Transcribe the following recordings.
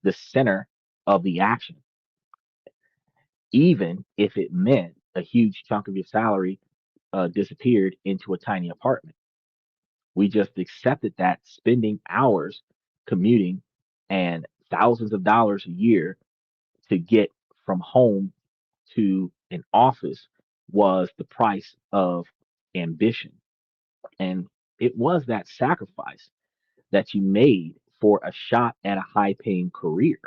the center of the action, even if it meant a huge chunk of your salary disappeared into a tiny apartment. We just accepted that spending hours commuting and thousands of dollars a year to get from home to an office was the price of ambition. And it was that sacrifice that you made for a shot at a high paying career.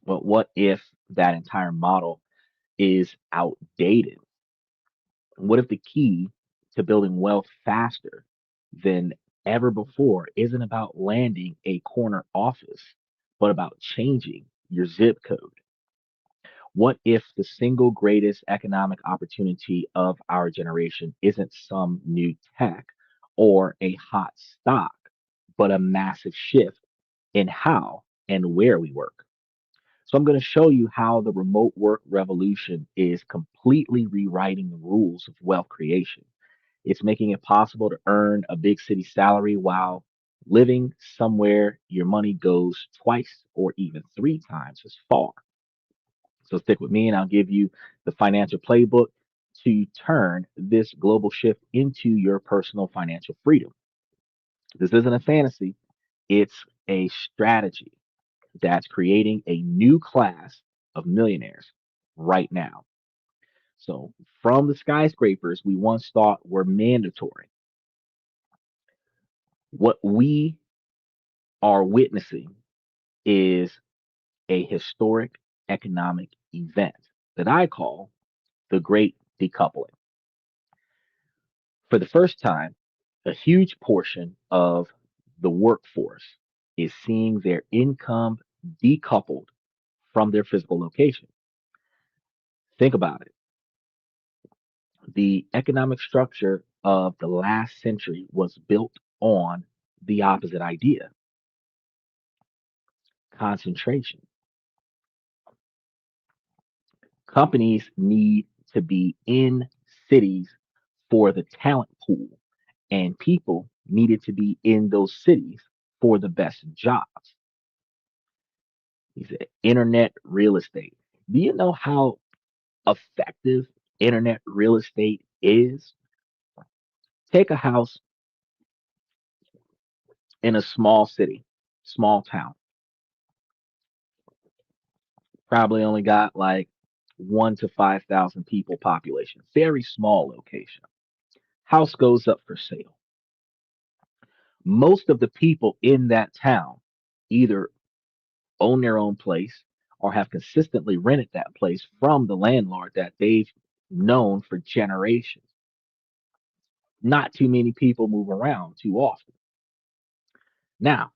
But what if that entire model is outdated? What if the key to building wealth faster than ever before isn't about landing a corner office, but about changing your zip code? What if the single greatest economic opportunity of our generation isn't some new tech or a hot stock, but a massive shift in how and where we work? So, I'm going to show you how the remote work revolution is completely rewriting the rules of wealth creation. It's making it possible to earn a big city salary while living somewhere your money goes twice or even three times as far. So stick with me and I'll give you the financial playbook to turn this global shift into your personal financial freedom. This isn't a fantasy, it's a strategy that's creating a new class of millionaires right now. So, from the skyscrapers we once thought were mandatory, what we are witnessing is a historic economic event that I call the Great Decoupling. For the first time, a huge portion of the workforce is seeing their income decoupled from their physical location. Think about it. The economic structure of the last century was built on the opposite idea: concentration. Companies need to be in cities for the talent pool, and people needed to be in those cities for the best jobs. He said, internet real estate. Do you know how effective internet real estate is? Take a house in a small city, small town, probably only got like 1 to 5,000 people population, very small location. House goes up for sale. Most of the people in that town either own their own place or have consistently rented that place from the landlord that they've known for generations. Not too many people move around too often. Now,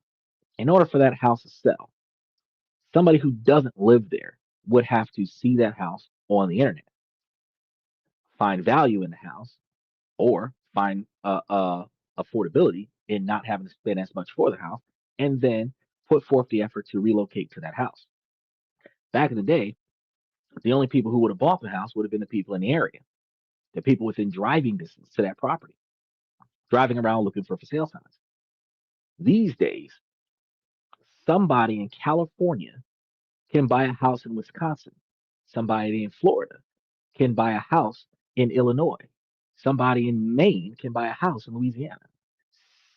in order for that house to sell, somebody who doesn't live there would have to see that house on the internet, find value in the house, or find affordability in not having to spend as much for the house, and then put forth the effort to relocate to that house. Back in the day, the only people who would have bought the house would have been the people in the area, the people within driving distance to that property, driving around looking for sale signs. These days, somebody in California can buy a house in Wisconsin. Somebody in Florida can buy a house in Illinois. Somebody in Maine can buy a house in Louisiana.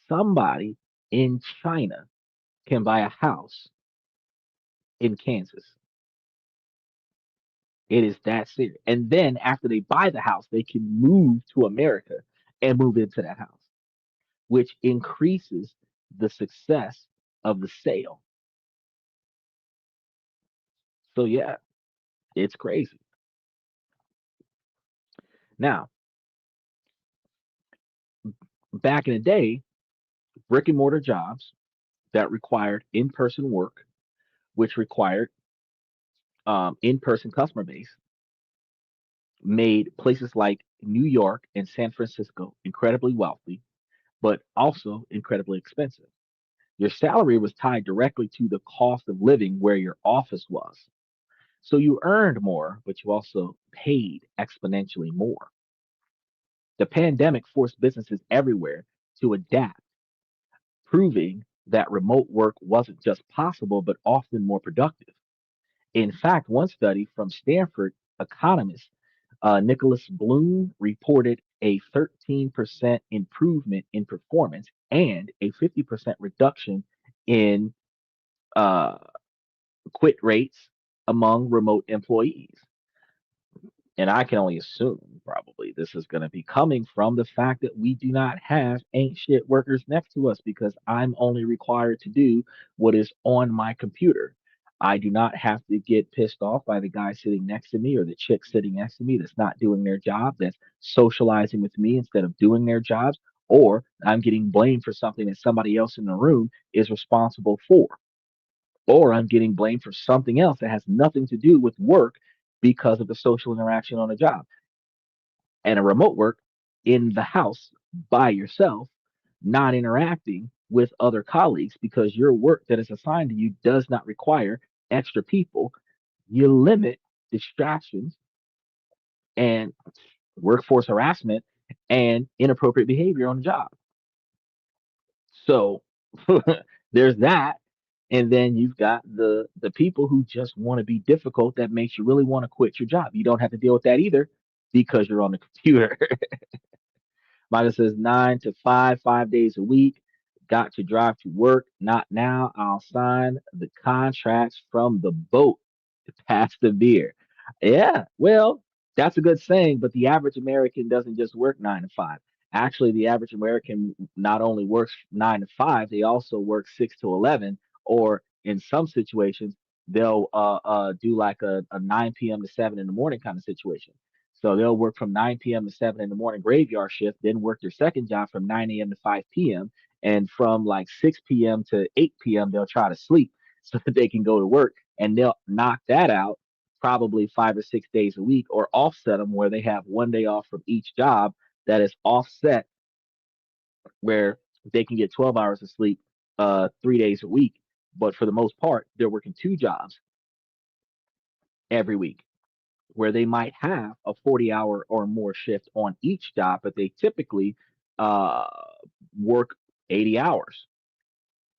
Somebody in China can buy a house in Kansas. It is that serious. And then after they buy the house, they can move to America and move into that house, which increases the success of the sale. So, yeah, it's crazy. Now, back in the day, brick and mortar jobs that required in person work, which required in person customer base, made places like New York and San Francisco incredibly wealthy, but also incredibly expensive. Your salary was tied directly to the cost of living where your office was. So you earned more, but you also paid exponentially more. The pandemic forced businesses everywhere to adapt, proving that remote work wasn't just possible, but often more productive. In fact, one study from Stanford economist Nicholas Bloom reported a 13% improvement in performance and a 50% reduction in uh, quit rates among remote employees. And I can only assume probably this is going to be coming from the fact that we do not have ain't shit workers next to us because I'm only required to do what is on my computer. I do not have to get pissed off by the guy sitting next to me or the chick sitting next to me that's not doing their job, that's socializing with me instead of doing their jobs, or I'm getting blamed for something that somebody else in the room is responsible for, or I'm getting blamed for something else that has nothing to do with work because of the social interaction on a job. And a remote work in the house by yourself, not interacting with other colleagues because your work that is assigned to you does not require extra people. You limit distractions and workforce harassment and inappropriate behavior on the job. So there's that. And then you've got the people who just want to be difficult that makes you really want to quit your job. You don't have to deal with that either because you're on the computer. Micah says 9 to 5, 5 days a week. Got to drive to work. Not now. I'll sign the contracts from the boat to pass the beer. Yeah, well, that's a good saying, but the average American doesn't just work 9 to 5. Actually, the average American not only works 9 to 5, they also work 6 to 11, or in some situations, they'll do like a 9 p.m. to 7 in the morning kind of situation. So they'll work from 9 p.m. to 7 in the morning graveyard shift, then work their second job from 9 a.m. to 5 p.m. And from like 6 p.m. to 8 p.m., they'll try to sleep so that they can go to work. And they'll knock that out probably 5 or 6 days a week or offset them where they have one day off from each job that is offset where they can get 12 hours of sleep 3 days a week. But for the most part, they're working two jobs every week where they might have a 40-hour or more shift on each job, but they typically uh, work 80 hours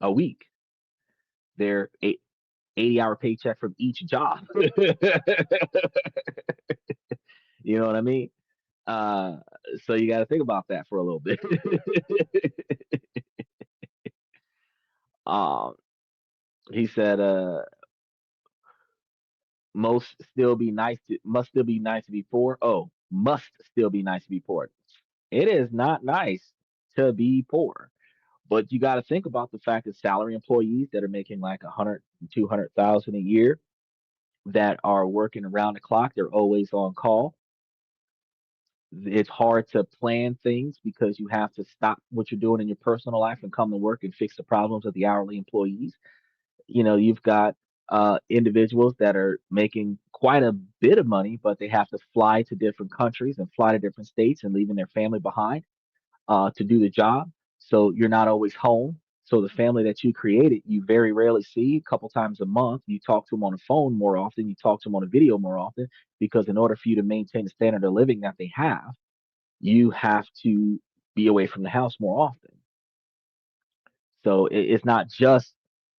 a week. They're 80-hour paycheck from each job. You know what I mean? Uh, so you got to think about that for a little bit. um, he said, must still be nice to be poor. Oh, must still be nice to be poor. It is not nice to be poor. But you got to think about the fact that salary employees that are making like 100, 200,000 a year that are working around the clock, they're always on call. It's hard to plan things because you have to stop what you're doing in your personal life and come to work and fix the problems of the hourly employees. You've got individuals that are making quite a bit of money, but they have to fly to different countries and fly to different states and leaving their family behind to do the job. So you're not always home. So the family that you created, you very rarely see a couple times a month. You talk to them on the phone more often. You talk to them on a video more often because in order for you to maintain the standard of living that they have, you have to be away from the house more often. So it's not just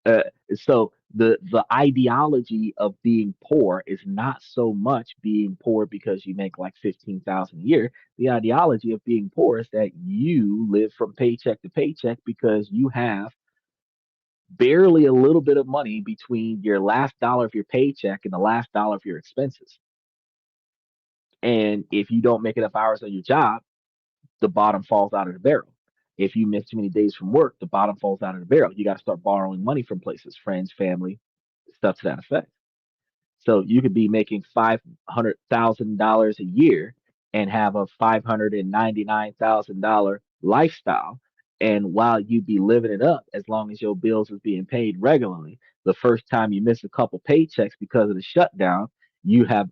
uh, so the ideology of being poor is not so much being poor because you make like 15,000 a year. The ideology of being poor is that you live from paycheck to paycheck because you have barely a little bit of money between your last dollar of your paycheck and the last dollar of your expenses. And if you don't make enough hours on your job, the bottom falls out of the barrel. If you miss too many days from work, the bottom falls out of the barrel. You got to start borrowing money from places, friends, family, stuff to that effect. So you could be making $500,000 a year and have a $599,000 lifestyle. And while you be living it up, as long as your bills is being paid regularly, the first time you miss a couple paychecks because of the shutdown, you have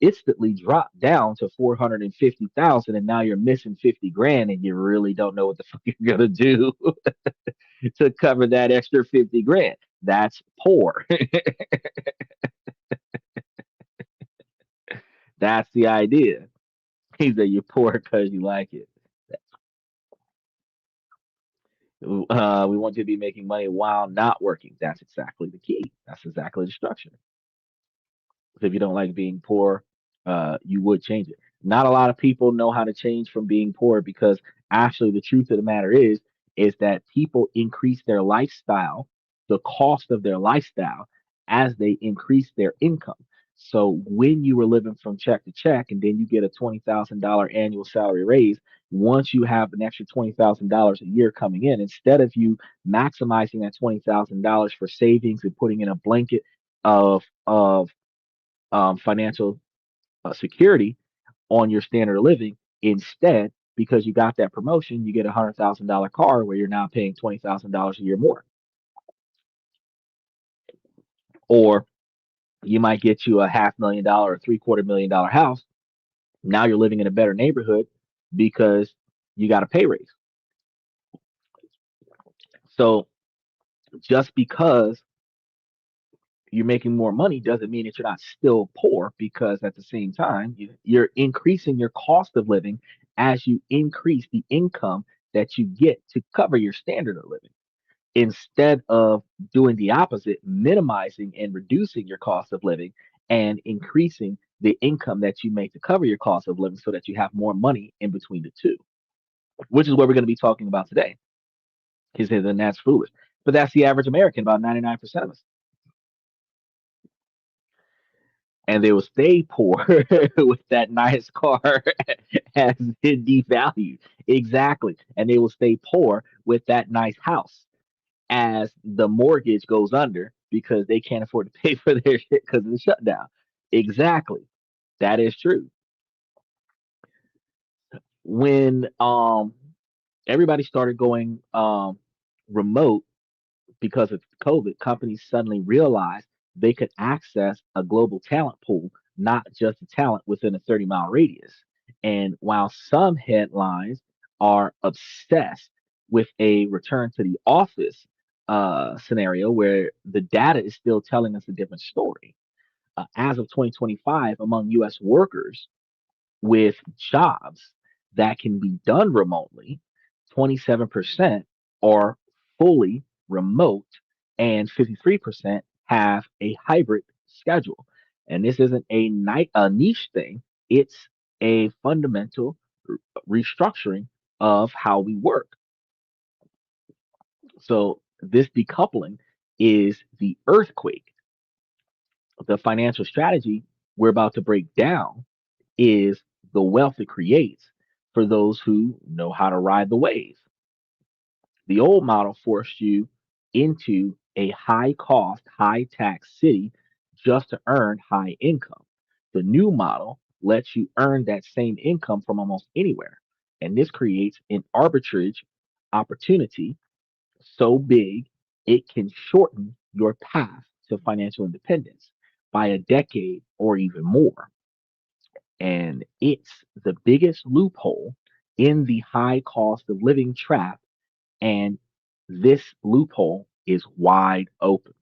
instantly dropped down to 450,000, and now you're missing 50 grand, and you really don't know what the fuck you're gonna do to cover that extra 50 grand. That's poor. That's the idea. He said you're poor because you like it. We want you to be making money while not working. That's exactly the key. That's exactly the structure. If you don't like being poor, you would change it. Not a lot of people know how to change from being poor because actually the truth of the matter is that people increase their lifestyle, the cost of their lifestyle, as they increase their income. So when you were living from check to check and then you get a $20,000 annual salary raise, once you have an extra $20,000 a year coming in, instead of you maximizing that $20,000 for savings and putting in a blanket of financial security on your standard of living. Instead, because you got that promotion, you get $100,000 car where you're now paying $20,000 a year more. Or you might get you a $500,000 or $750,000 house. Now you're living in a better neighborhood because you got a pay raise. So just because you're making more money doesn't mean that you're not still poor because at the same time you're increasing your cost of living as you increase the income that you get to cover your standard of living instead of doing the opposite, minimizing and reducing your cost of living and increasing the income that you make to cover your cost of living so that you have more money in between the two, which is what we're going to be talking about today. He said, then that's foolish. But that's the average American, about 99% of us. And they will stay poor with that nice car as it devalued. Exactly. And they will stay poor with that nice house as the mortgage goes under because they can't afford to pay for their shit because of the shutdown. Exactly. That is true. When everybody started going remote because of COVID, companies suddenly realized they could access a global talent pool, not just the talent within a 30-mile radius. And while some headlines are obsessed with a return to the office scenario where the data is still telling us a different story, as of 2025, among US workers, with jobs that can be done remotely, 27% are fully remote and 53% have a hybrid schedule. And this isn't a niche thing, it's a fundamental restructuring of how we work. So, this decoupling is the earthquake. The financial strategy we're about to break down is the wealth it creates for those who know how to ride the wave. The old model forced you into a high cost, high tax city just to earn high income. The new model lets you earn that same income from almost anywhere. And this creates an arbitrage opportunity so big it can shorten your path to financial independence by a decade or even more. And it's the biggest loophole in the high cost of living trap. And this loophole is wide open.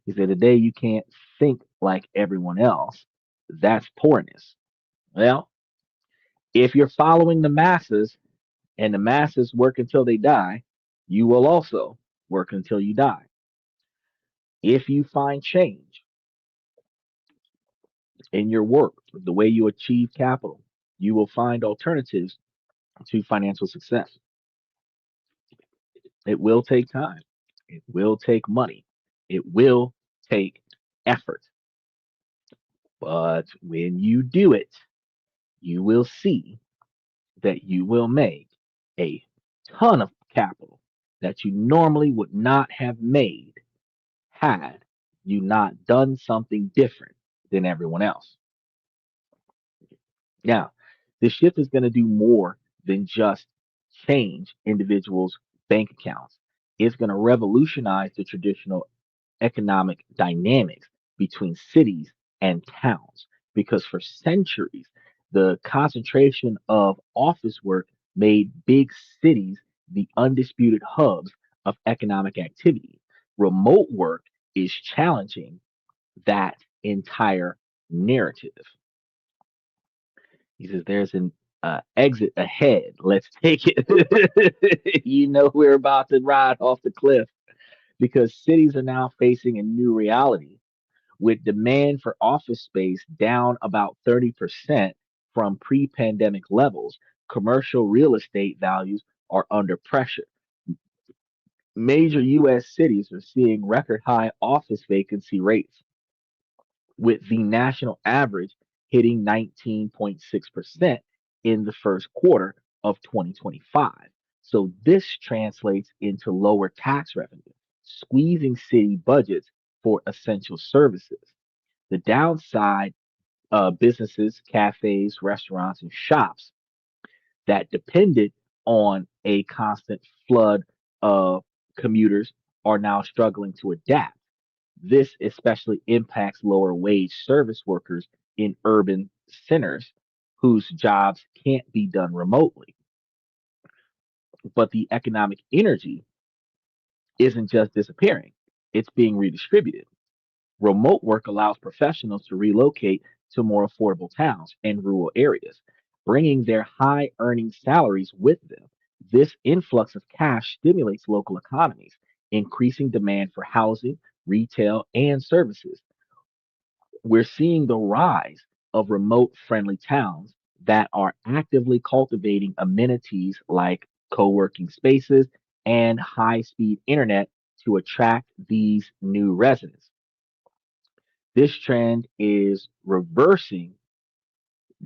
He said, the day you can't think like everyone else, that's poorness. Well, if you're following the masses and the masses work until they die, you will also work until you die. If you find change in your work, the way you achieve capital, you will find alternatives to financial success. It will take time. It will take money. It will take effort. But when you do it, you will see that you will make a ton of capital that you normally would not have made had you not done something different than everyone else. Now, this shift is going to do more than just change individuals' bank accounts. It's going to revolutionize the traditional economic dynamics between cities and towns because for centuries, the concentration of office work made big cities the undisputed hubs of economic activity. Remote work is challenging that entire narrative. He says there's exit ahead. Let's take it. We're about to ride off the cliff because cities are now facing a new reality with demand for office space down about 30% from pre pandemic levels. Commercial real estate values are under pressure. Major U.S. cities are seeing record high office vacancy rates, with the national average hitting 19.6% in the first quarter of 2025. So this translates into lower tax revenue, squeezing city budgets for essential services. The downside, businesses, cafes, restaurants, and shops that depended on a constant flood of commuters are now struggling to adapt. This especially impacts lower wage service workers in urban centers whose jobs can't be done remotely. But the economic energy isn't just disappearing, it's being redistributed. Remote work allows professionals to relocate to more affordable towns and rural areas, bringing their high earning salaries with them. This influx of cash stimulates local economies, increasing demand for housing, retail, and services. We're seeing the rise of remote friendly towns that are actively cultivating amenities like co working spaces and high speed internet to attract these new residents. This trend is reversing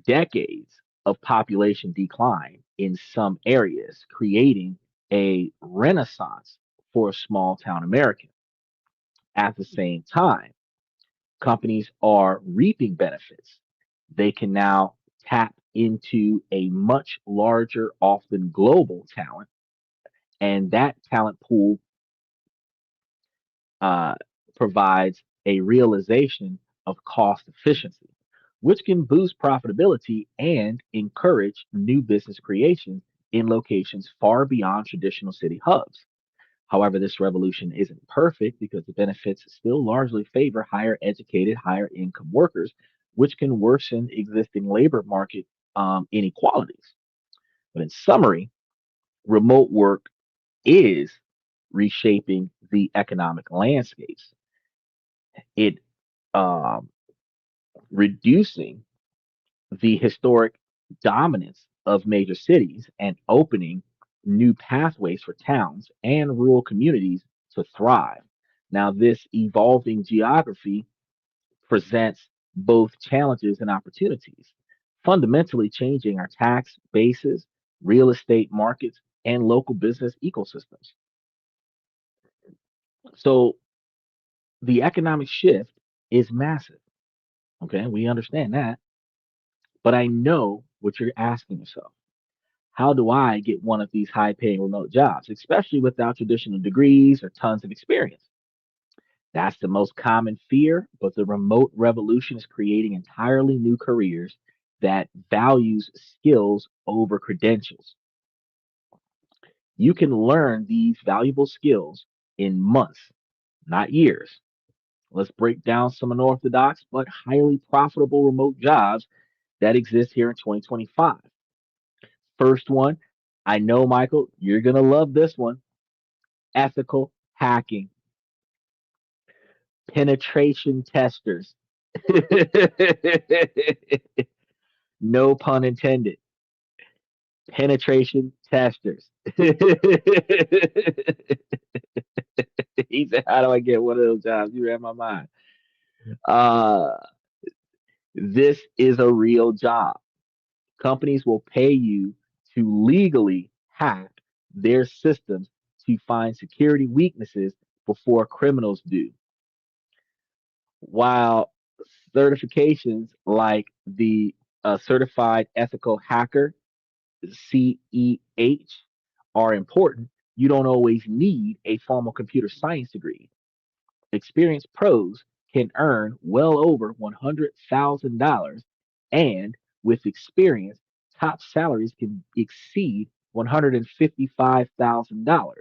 decades of population decline in some areas, creating a renaissance for small town America. At the same time, companies are reaping benefits. They can now tap into a much larger, often global talent, and that talent pool uh, provides a realization of cost efficiency, which can boost profitability and encourage new business creation in locations far beyond traditional city hubs. However, this revolution isn't perfect because the benefits still largely favor higher educated, higher income workers, which can worsen existing labor market inequalities. But in summary, remote work is reshaping the economic landscapes. It um, reducing the historic dominance of major cities and opening new pathways for towns and rural communities to thrive. Now, this evolving geography presents both challenges and opportunities, fundamentally changing our tax bases, real estate markets, and local business ecosystems. So, the economic shift is massive. Okay, we understand that. But I know what you're asking yourself. How do I get one of these high paying remote jobs, especially without traditional degrees or tons of experience? That's the most common fear, but the remote revolution is creating entirely new careers that values skills over credentials. You can learn these valuable skills in months, not years. Let's break down some unorthodox but highly profitable remote jobs that exist here in 2025. First one, I know, Michael, you're going to love this one: ethical hacking, penetration testers. No pun intended. Penetration testers. He said, how do I get one of those jobs? You read my mind. Uh, this is a real job. Companies will pay you to legally hack their systems to find security weaknesses before criminals do. While certifications like the Certified Ethical Hacker, CEH, are important, you don't always need a formal computer science degree. Experienced pros can earn well over $100,000, and with experience, top salaries can exceed $155,000.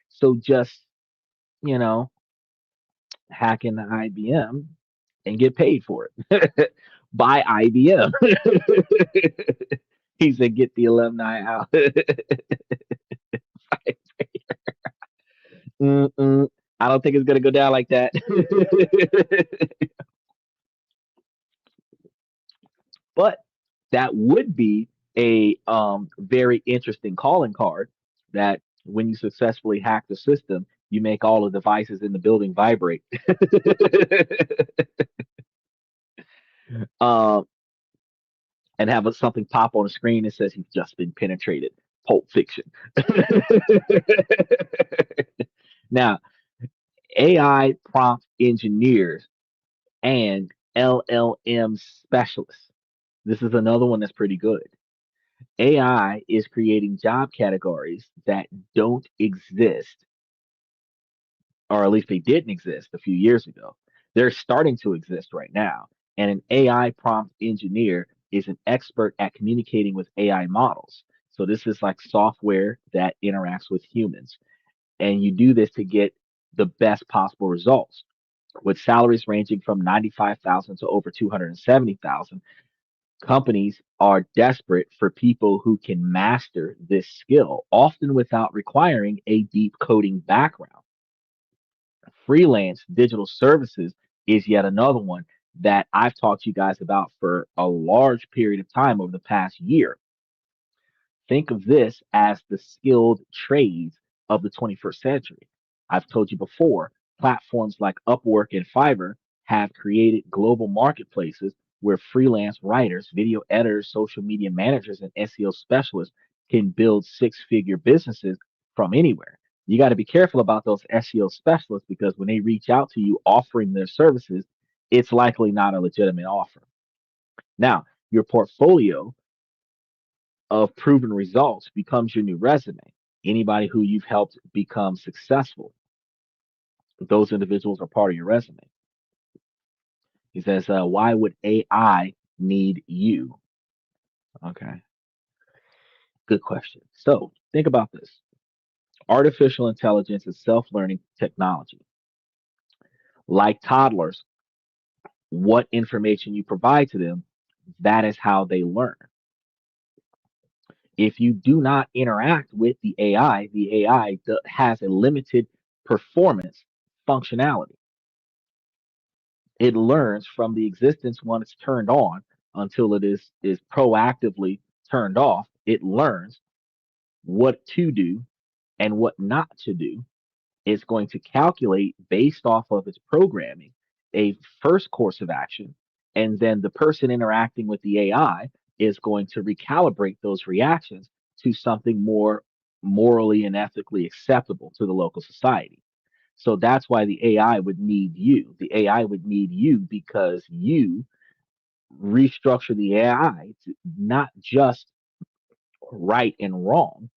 So just, you know, hack into IBM and get paid for it by IBM. He said, "Get the alumni out." Mm-mm. I don't think it's gonna go down like that. But that would be a very interesting calling card. That when you successfully hack the system, you make all the devices in the building vibrate. um, and have something pop on the screen that says he's just been penetrated. Pulp Fiction. Now, AI prompt engineers and LLM specialists. This is another one that's pretty good. AI is creating job categories that don't exist, or at least they didn't exist a few years ago. They're starting to exist right now. And an AI prompt engineer is an expert at communicating with AI models. So this is like software that interacts with humans. And you do this to get the best possible results. With salaries ranging from 95,000 to over 270,000, companies are desperate for people who can master this skill, often without requiring a deep coding background. Freelance digital services is yet another one that I've talked to you guys about for a large period of time over the past year. Think of this as the skilled trades of the 21st century. I've told you before, platforms like Upwork and Fiverr have created global marketplaces where freelance writers, video editors, social media managers, and SEO specialists can build six-figure businesses from anywhere. You got to be careful about those SEO specialists because when they reach out to you offering their services, it's likely not a legitimate offer. Now, your portfolio of proven results becomes your new resume. Anybody who you've helped become successful, those individuals are part of your resume. He says, why would AI need you? Okay, good question. So think about this. Artificial intelligence is self-learning technology. Like toddlers, what information you provide to them, that is how they learn. If you do not interact with the AI has a limited performance functionality. It learns from the existence when it's turned on until it is proactively turned off. It learns what to do and what not to do. It's going to calculate based off of its programming a first course of action, and then the person interacting with the AI is going to recalibrate those reactions to something more morally and ethically acceptable to the local society. So that's why the AI would need you. The AI would need you because you restructure the AI to not just right and wrong,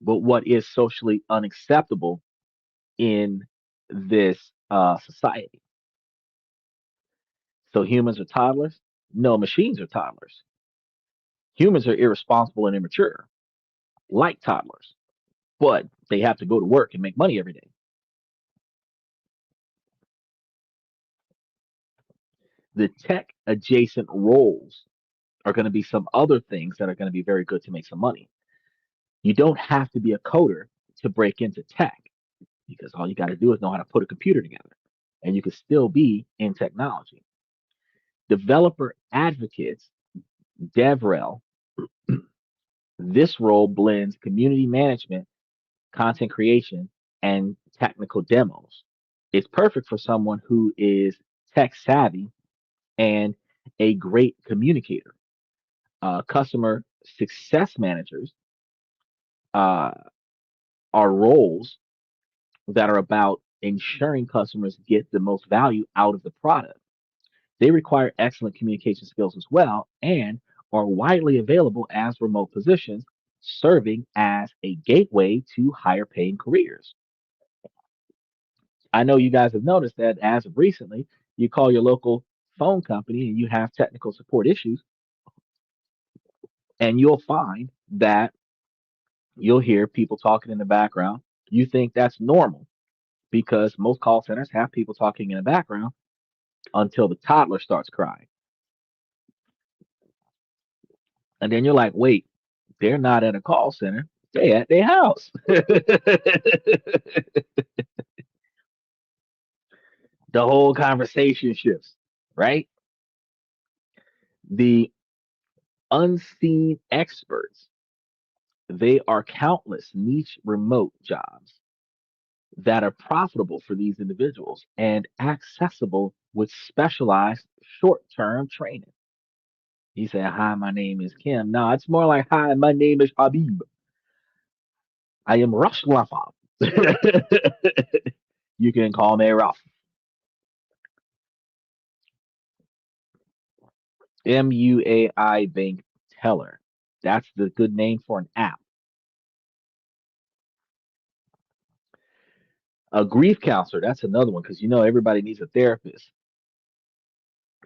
but what is socially unacceptable in this society. So humans are toddlers? No, machines are toddlers. Humans are irresponsible and immature, like toddlers, but they have to go to work and make money every day. The tech adjacent roles are going to be some other things that are going to be very good to make some money. You don't have to be a coder to break into tech because all you got to do is know how to put a computer together and you can still be in technology. Developer advocates, DevRel, this role blends community management, content creation, and technical demos. It's perfect for someone who is tech savvy and a great communicator. Customer success managers uh, are roles that are about ensuring customers get the most value out of the product. They require excellent communication skills as well and are widely available as remote positions, serving as a gateway to higher paying careers. I know you guys have noticed that as of recently, you call your local phone company and you have technical support issues, and you'll find that you'll hear people talking in the background. You think that's normal because most call centers have people talking in the background until the toddler starts crying. And then you're like, wait, they're not at a call center. They at their house. The whole conversation shifts, right? The unseen experts, they are countless niche remote jobs that are profitable for these individuals and accessible with specialized short-term training. He said, "Hi, my name is Kim." No, it's more like, "Hi, my name is Habib. I am Rush Lafab." You can call me Ruff. MUAI Bank Teller. That's the good name for an app. A grief counselor. That's another one because you know everybody needs a therapist.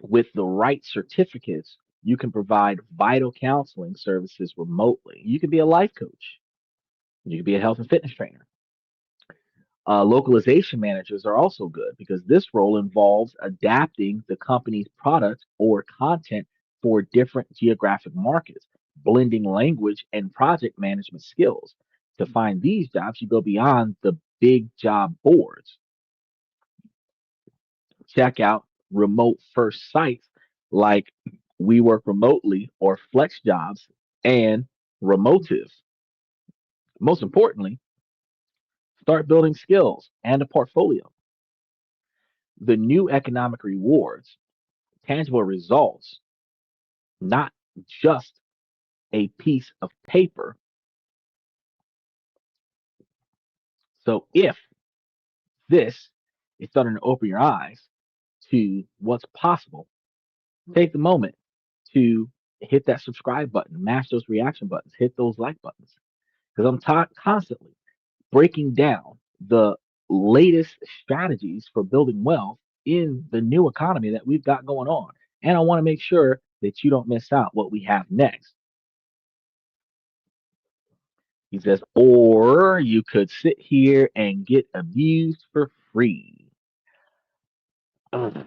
With the right certificates, you can provide vital counseling services remotely. You can be a life coach. You can be a health and fitness trainer. Localization managers are also good because this role involves adapting the company's product or content for different geographic markets, blending language and project management skills. To find these jobs, you go beyond the big job boards. Check out remote first sites like We Work Remotely or Flex Jobs and Remotive. Most importantly, start building skills and a portfolio. The new economic rewards, tangible results, not just a piece of paper. So if this is starting to open your eyes to what's possible, take the moment to hit that subscribe button, mash those reaction buttons, hit those like buttons. Because I'm constantly breaking down the latest strategies for building wealth in the new economy that we've got going on. And I want to make sure that you don't miss out what we have next. He says, or you could sit here and get abused for free. Ugh.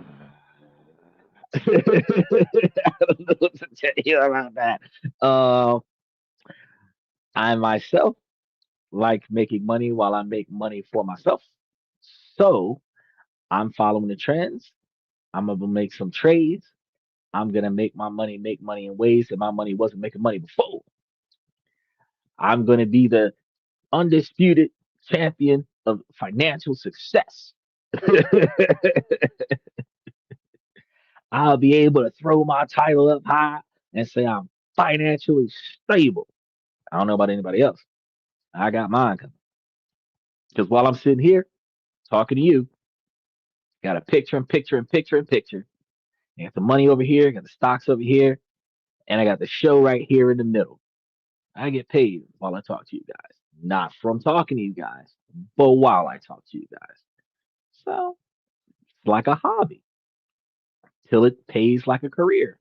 I don't know what to tell you about that. Uh, I myself like making money while I make money for myself. So I'm following the trends. I'm gonna make some trades. I'm gonna make money in ways that my money wasn't making money before. I'm gonna be the undisputed champion of financial success. I'll be able to throw my title up high and say I'm financially stable. I don't know about anybody else. I got mine coming. Because while I'm sitting here talking to you, got a picture and picture and picture and picture. I got the money over here, got the stocks over here, and I got the show right here in the middle. I get paid while I talk to you guys. Not from talking to you guys, but while I talk to you guys. So it's like a hobby till it pays like a career.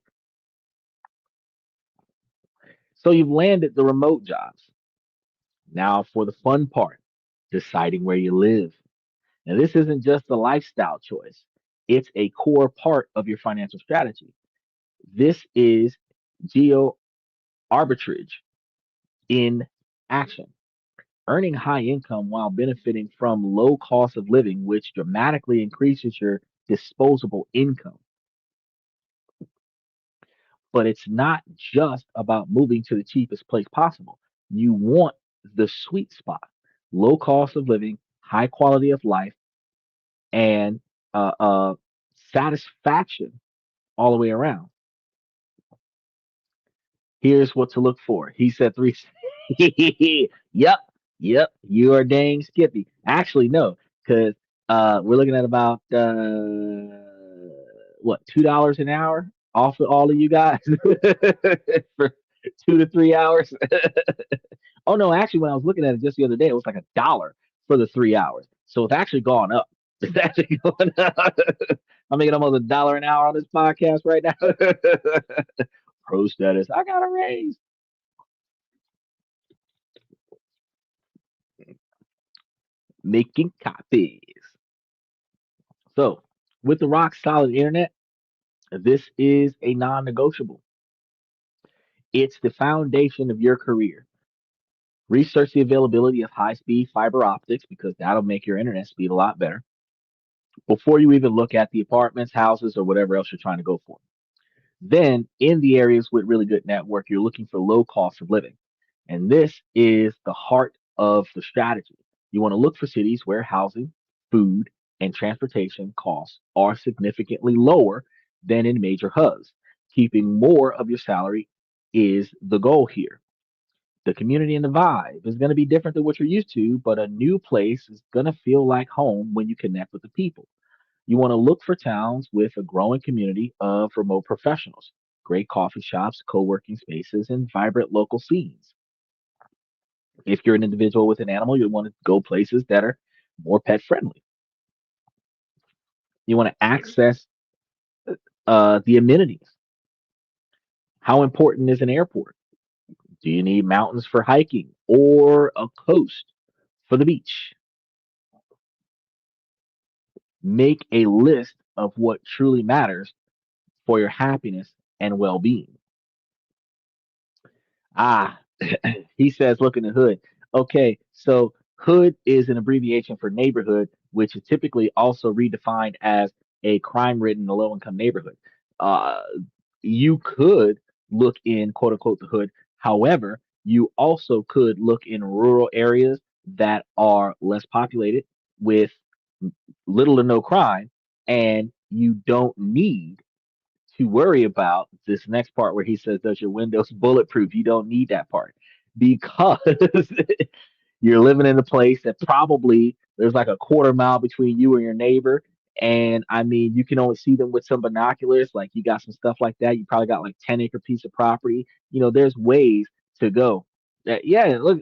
So you've landed the remote jobs. Now for the fun part, deciding where you live. Now this isn't just a lifestyle choice. It's a core part of your financial strategy. This is geo arbitrage in action. Earning high income while benefiting from low cost of living, which dramatically increases your disposable income. But it's not just about moving to the cheapest place possible. You want the sweet spot, low cost of living, high quality of life, and uh, uh, satisfaction all the way around. Here's what to look for. He said three. Yep, yep. You are dang Skippy. Actually, no, because we're looking at about what $2 an hour off of all of you guys for 2 to 3 hours. Oh no, actually, when I was looking at it just the other day, it was like $1 for the 3 hours. So it's actually gone up. It's actually going up. I'm making almost $1 an hour on this podcast right now. Pro status. I got a raise. Making copies. So, with the rock solid internet, this is a non negotiable. It's the foundation of your career. Research the availability of high speed fiber optics because that'll make your internet speed a lot better before you even look at the apartments, houses, or whatever else you're trying to go for. Then, in the areas with really good network, you're looking for low cost of living. And this is the heart of the strategy. You want to look for cities where housing, food, and transportation costs are significantly lower than in major hubs. Keeping more of your salary is the goal here. The community and the vibe is going to be different than what you're used to, but a new place is going to feel like home when you connect with the people. You want to look for towns with a growing community of remote professionals, great coffee shops, co working spaces, and vibrant local scenes. If you're an individual with an animal, you want to go places that are more pet friendly. You want to access the amenities. How important is an airport? Do you need mountains for hiking or a coast for the beach? Make a list of what truly matters for your happiness and well being. Ah, he says, look in the hood. Okay, so hood is an abbreviation for neighborhood, which is typically also redefined as a crime-ridden low-income neighborhood. Uh, you could look in quote unquote the hood. However, you also could look in rural areas that are less populated with little to no crime, and you don't need to worry about this next part where he says, does your windows bulletproof? You don't need that part because you're living in a place that probably there's like a quarter mile between you and your neighbor. And I mean, you can only see them with some binoculars. Like you got some stuff like that. You probably got like 10-acre piece of property. There's ways to go. Yeah, look.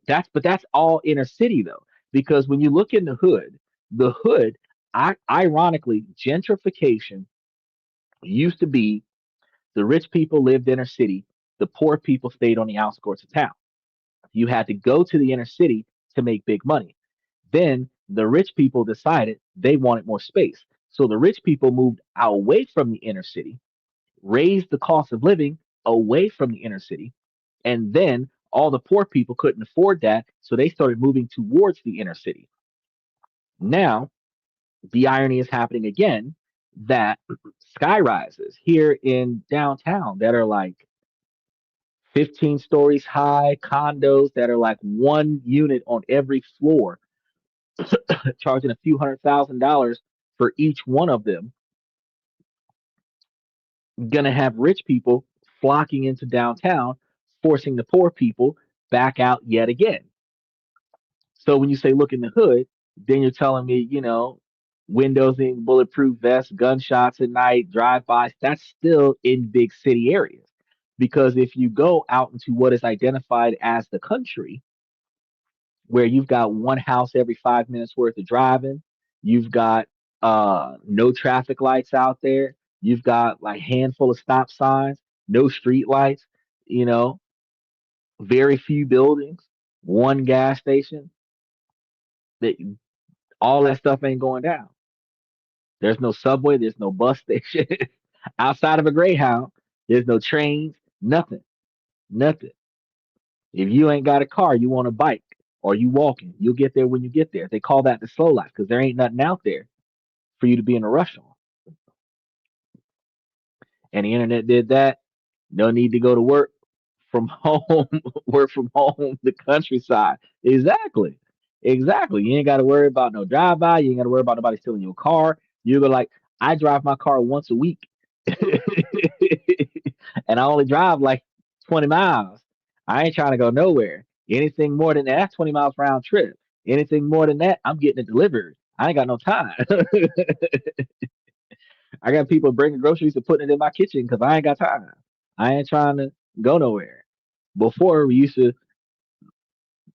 That's all inner city though, because when you look in the hood, ironically, gentrification used to be the rich people lived inner city, the poor people stayed on the outskirts of town. You had to go to the inner city to make big money. Then the rich people decided they wanted more space. So the rich people moved away from the inner city, raised the cost of living away from the inner city, and then all the poor people couldn't afford that. So they started moving towards the inner city. Now, the irony is happening again that sky rises here in downtown that are like 15 stories high, condos that are like one unit on every floor, charging a few $100,000 for each one of them, gonna have rich people flocking into downtown, forcing the poor people back out yet again. So when you say look in the hood, then you're telling me, windowsing, bulletproof vests, gunshots at night, drive-bys, that's still in big city areas. Because if you go out into what is identified as the country, where you've got one house every 5 minutes worth of driving, you've got no traffic lights out there, you've got like handful of stop signs, no street lights, you know, very few buildings, one gas station, that all that stuff ain't going down. There's no subway, there's no bus station. Outside of a Greyhound, there's no trains, nothing, nothing. If you ain't got a car, you on a bike or you walking, you'll get there when you get there. They call that the slow life because there ain't nothing out there for you to be in a rush on. And the internet did that. No need to go to work from home, work from home, the countryside. Exactly. Exactly. You ain't got to worry about no drive by. You ain't got to worry about nobody stealing your car. You go like, I drive my car once a week and I only drive like 20 miles. I ain't trying to go nowhere. Anything more than that, that's 20 miles round trip. Anything more than that, I'm getting it delivered. I ain't got no time. I got people bringing groceries and putting it in my kitchen because I ain't got time. I ain't trying to go nowhere. Before we used to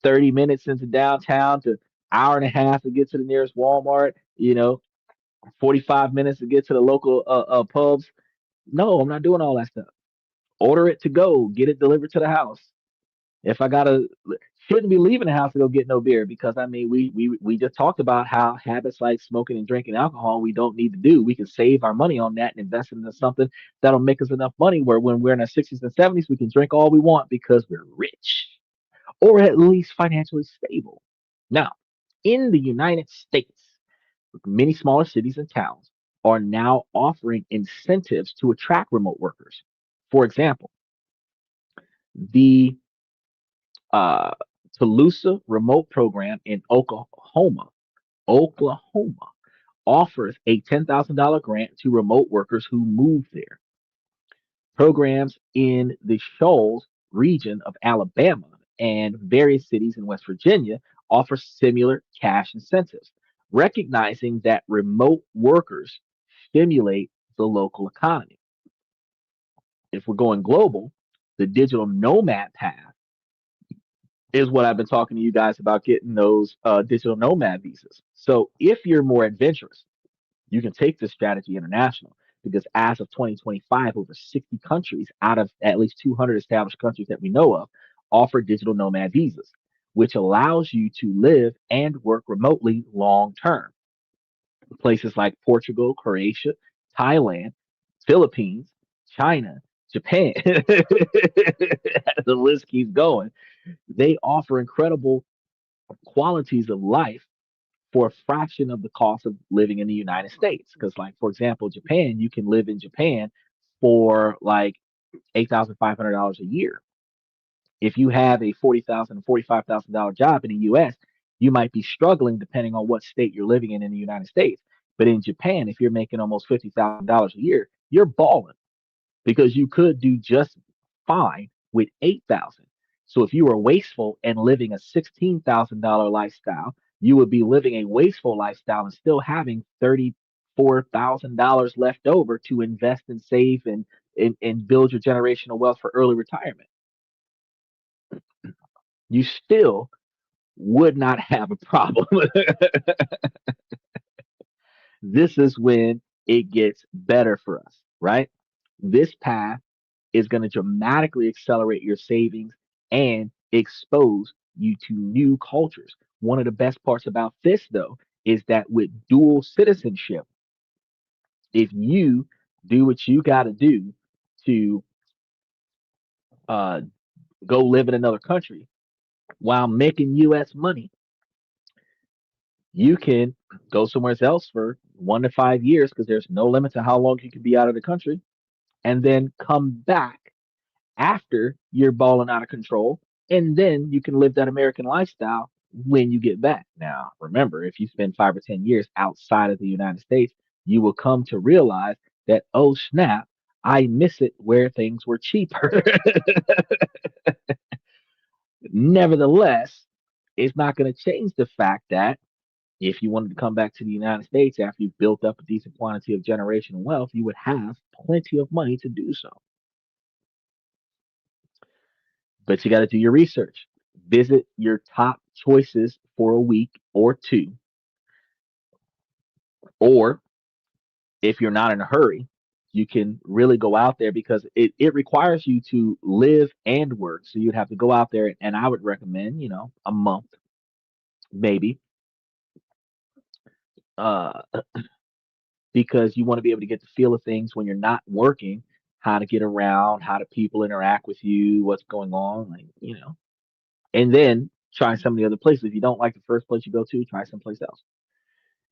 30 minutes into downtown to hour and a half to get to the nearest Walmart, 45 minutes to get to the local pubs. No, I'm not doing all that stuff. Order it to go, get it delivered to the house. If I gotta shouldn't be leaving the house to go get no beer because I mean we just talked about how habits like smoking and drinking alcohol we don't need to do. We can save our money on that and invest it into something that'll make us enough money where when we're in our 60s and 70s we can drink all we want because we're rich or at least financially stable. Now, in the United States, many smaller cities and towns are now offering incentives to attract remote workers. For example, the uh, Tulsa remote program in Oklahoma offers a $10,000 grant to remote workers who move there. Programs in the Shoals region of Alabama and various cities in West Virginia offer similar cash incentives, recognizing that remote workers stimulate the local economy. If we're going global, the digital nomad path is what I've been talking to you guys about getting those digital nomad visas. So if you're more adventurous, you can take this strategy international because as of 2025, over 60 countries out of at least 200 established countries that we know of offer digital nomad visas, which allows you to live and work remotely long term. Places like Portugal, Croatia, Thailand, Philippines, China, Japan, the list keeps going. They offer incredible qualities of life for a fraction of the cost of living in the United States. Because, like, for example, Japan, you can live in Japan for like $8,500 a year. If you have a $40,000, $45,000 job in the US, you might be struggling depending on what state you're living in the United States. But in Japan, if you're making almost $50,000 a year, you're balling because you could do just fine with 8,000. So if you were wasteful and living a $16,000 lifestyle, you would be living a wasteful lifestyle and still having $34,000 left over to invest and save and build your generational wealth for early retirement. You still would not have a problem. This is when it gets better for us, right? This path is going to dramatically accelerate your savings and expose you to new cultures. One of the best parts about this, though, is that with dual citizenship, if you do what you got to do to uh, go live in another country while making U.S. money, you can go somewhere else for 1 to 5 years because there's no limit to how long you can be out of the country and then come back after you're balling out of control, and then you can live that American lifestyle when you get back. Now, remember, if you spend 5 or 10 years outside of the United States, you will come to realize that, oh snap, I miss it where things were cheaper. Nevertheless, it's not going to change the fact that if you wanted to come back to the United States after you've built up a decent quantity of generational wealth, you would have plenty of money to do so. But you got to do your research. Visit your top choices for a week or two. Or if you're not in a hurry, you can really go out there because it requires you to live and work. So you'd have to go out there, and I would recommend, a month, maybe, uh, because you want to be able to get the feel of things when you're not working, how to get around, how do people interact with you, what's going on, like. And then try some of the other places. If you don't like the first place you go to, try someplace else.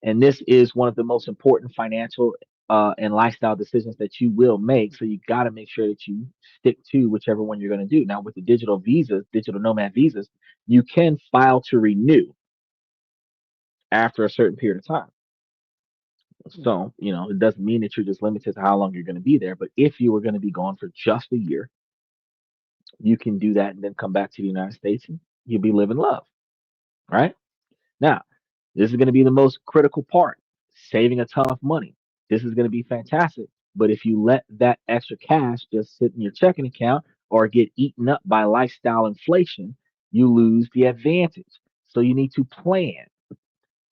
And this is one of the most important financial and lifestyle decisions that you will make. So you got to make sure that you stick to whichever one you're going to do. Now, with the digital visas, digital nomad visas, you can file to renew after a certain period of time. So, it doesn't mean that you're just limited to how long you're going to be there. But if you were going to be gone for just a year, you can do that and then come back to the United States and you'll be living love. Right? Now, this is going to be the most critical part, saving a ton of money. This is going to be fantastic. But if you let that extra cash just sit in your checking account or get eaten up by lifestyle inflation, you lose the advantage. So you need to plan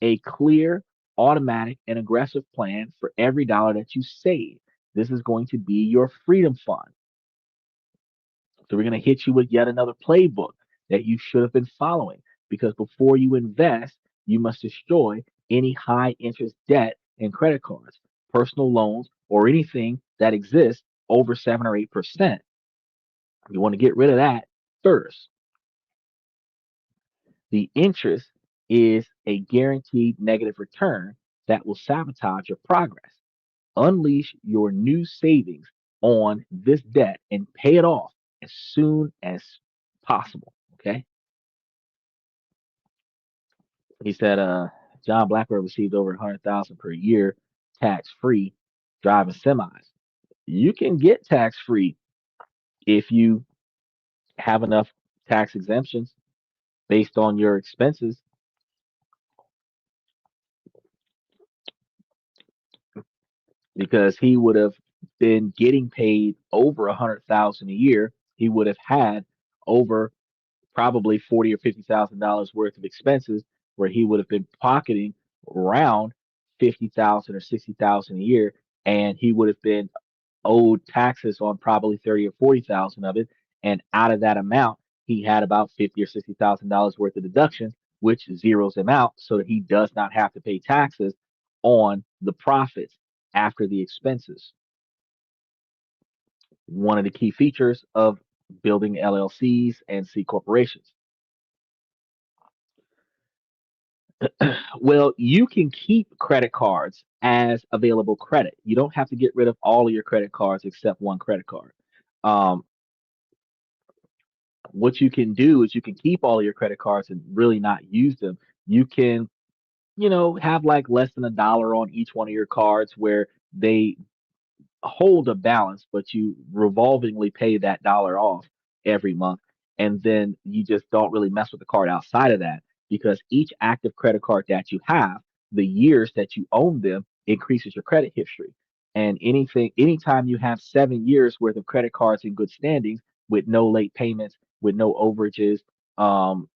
a clear, automatic, and aggressive plan for every dollar that you save. This is going to be your freedom fund. So we're going to hit you with yet another playbook. that you should have been following. Because before you invest, you must destroy any high interest debt and credit cards, personal loans, or anything that exists over 7 or 8%. You want to get rid of that first. The interest is a guaranteed negative return that will sabotage your progress. Unleash your new savings on this debt and pay it off as soon as possible. Okay. He said, John Blackburn received over 100,000 per year tax free driving semis. You can get tax free if you have enough tax exemptions based on your expenses, because he would have been getting paid over 100,000 a year. He would have had over probably 40 or 50 thousand dollars worth of expenses, where he would have been pocketing around 50,000 or 60,000 a year, and he would have been owed taxes on probably 30 or 40,000 of it. And out of that amount, he had about 50 or 60,000 dollars worth of deductions, which zeroes him out so that he does not have to pay taxes on the profits after the expenses. One of the key features of building LLCs and C corporations. Well, you can keep credit cards as available credit. You don't have to get rid of all of your credit cards except one credit card. Um, what you can do is you can keep all of your credit cards and really not use them. You can, have like less than $1 on each one of your cards where they hold a balance, but you revolvingly pay that dollar off every month. And then you just don't really mess with the card outside of that, because each active credit card that you have, the years that you own them increases your credit history. And anytime you have 7 years worth of credit cards in good standings with no late payments, with no overages, um,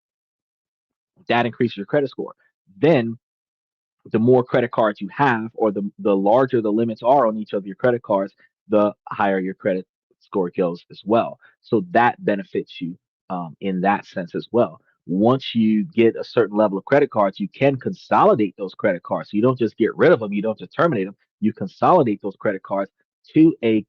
that increases your credit score. Then the more credit cards you have, or the larger the limits are on each of your credit cards, the higher your credit score goes as well. So that benefits you in that sense as well. Once you get a certain level of credit cards, you can consolidate those credit cards. So you don't just get rid of them, you don't just terminate them. You consolidate those credit cards to a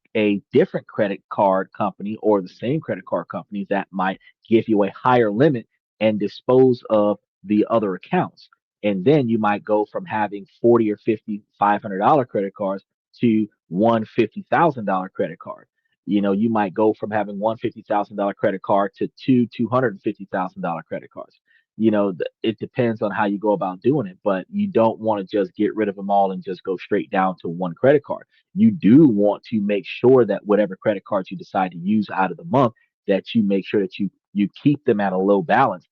different credit card company, or the same credit card company that might give you a higher limit and dispose of the other accounts. And then you might go from having 40 or 50 $500 credit cards to one $50,000 credit card. You might go from having one $50,000 credit card to two $250,000 credit cards. It depends on how you go about doing it, but you don't want to just get rid of them all and just go straight down to one credit card. You do want to make sure that whatever credit cards you decide to use out of the month, that you make sure that you keep them at a low balance.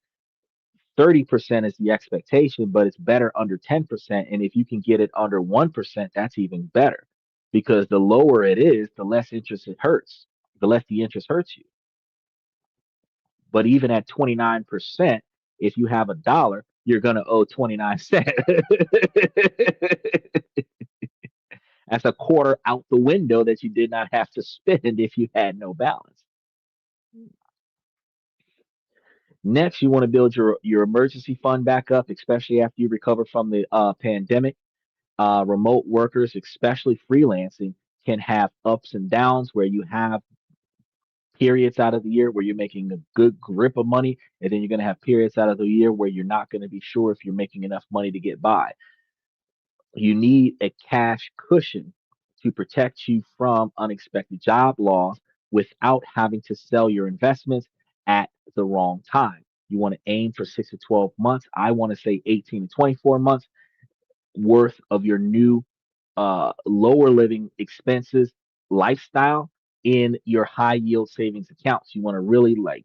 30% is the expectation, but it's better under 10%. And if you can get it under 1%, that's even better, because the lower it is, the less interest it hurts, the less the interest hurts you. But even at 29%, if you have $1, you're going to owe 29 cents. That's a quarter out the window that you did not have to spend if you had no balance. Next, you want to build your emergency fund back up, especially after you recover from the pandemic. Remote workers, especially freelancing, can have ups and downs, where you have periods out of the year where you're making a good grip of money, and then you're going to have periods out of the year where you're not going to be sure if you're making enough money to get by. You need a cash cushion to protect you from unexpected job loss without having to sell your investments at the wrong time. You want to aim for 6 to 12 months. I want to say 18 to 24 months worth of your new lower living expenses lifestyle in your high yield savings accounts. You want to really like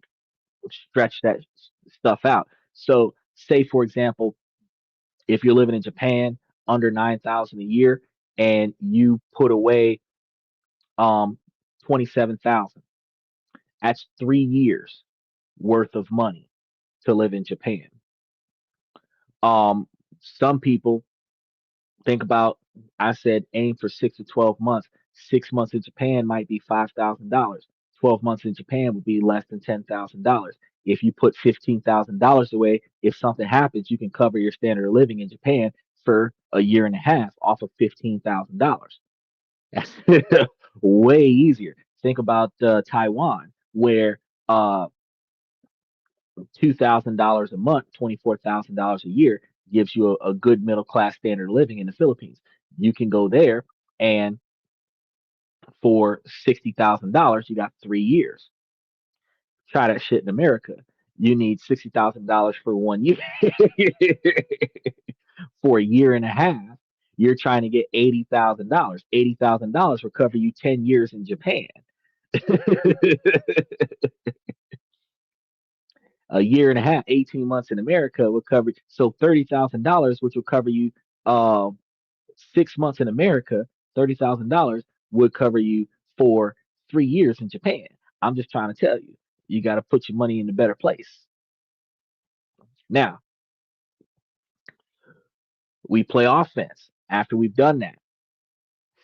stretch that stuff out. So, say for example, if you're living in Japan, under 9,000 a year, and you put away 27,000, that's 3 years worth of money to live in Japan. Some people think about, I said aim for 6 to 12 months. 6 months in Japan might be $5,000. 12 months in Japan would be less than $10,000. If you put $15,000 away, if something happens, you can cover your standard of living in Japan for a year and a half off of $15,000. That's way easier. Think about Taiwan, where uh, $2,000 a month, $24,000 a year gives you a good middle class standard of living in the Philippines. You can go there and for $60,000, you got 3 years. Try that shit in America. You need $60,000 for 1 year. For a year and a half, you're trying to get $80,000. $80,000 will cover you 10 years in Japan. A year and a half, 18 months in America will cover so $30,000, which will cover you 6 months in America, $30,000 would cover you for 3 years in Japan. I'm just trying to tell you, you got to put your money in a better place. Now, we play offense. After we've done that,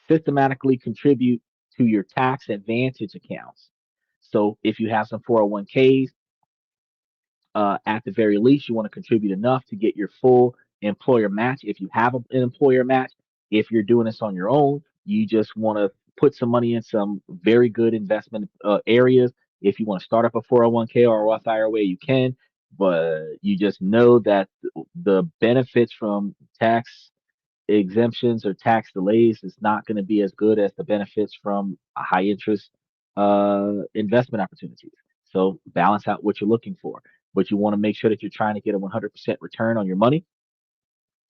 systematically contribute to your tax advantage accounts. So if you have some 401ks, at the very least, you want to contribute enough to get your full employer match. If you have an employer match, if you're doing this on your own, you just want to put some money in some very good investment areas. If you want to start up a 401k or a Roth IRA, you can, but you just know that the benefits from tax exemptions or tax delays is not going to be as good as the benefits from a high interest investment opportunities. So balance out what you're looking for, but you want to make sure that you're trying to get a 100% return on your money.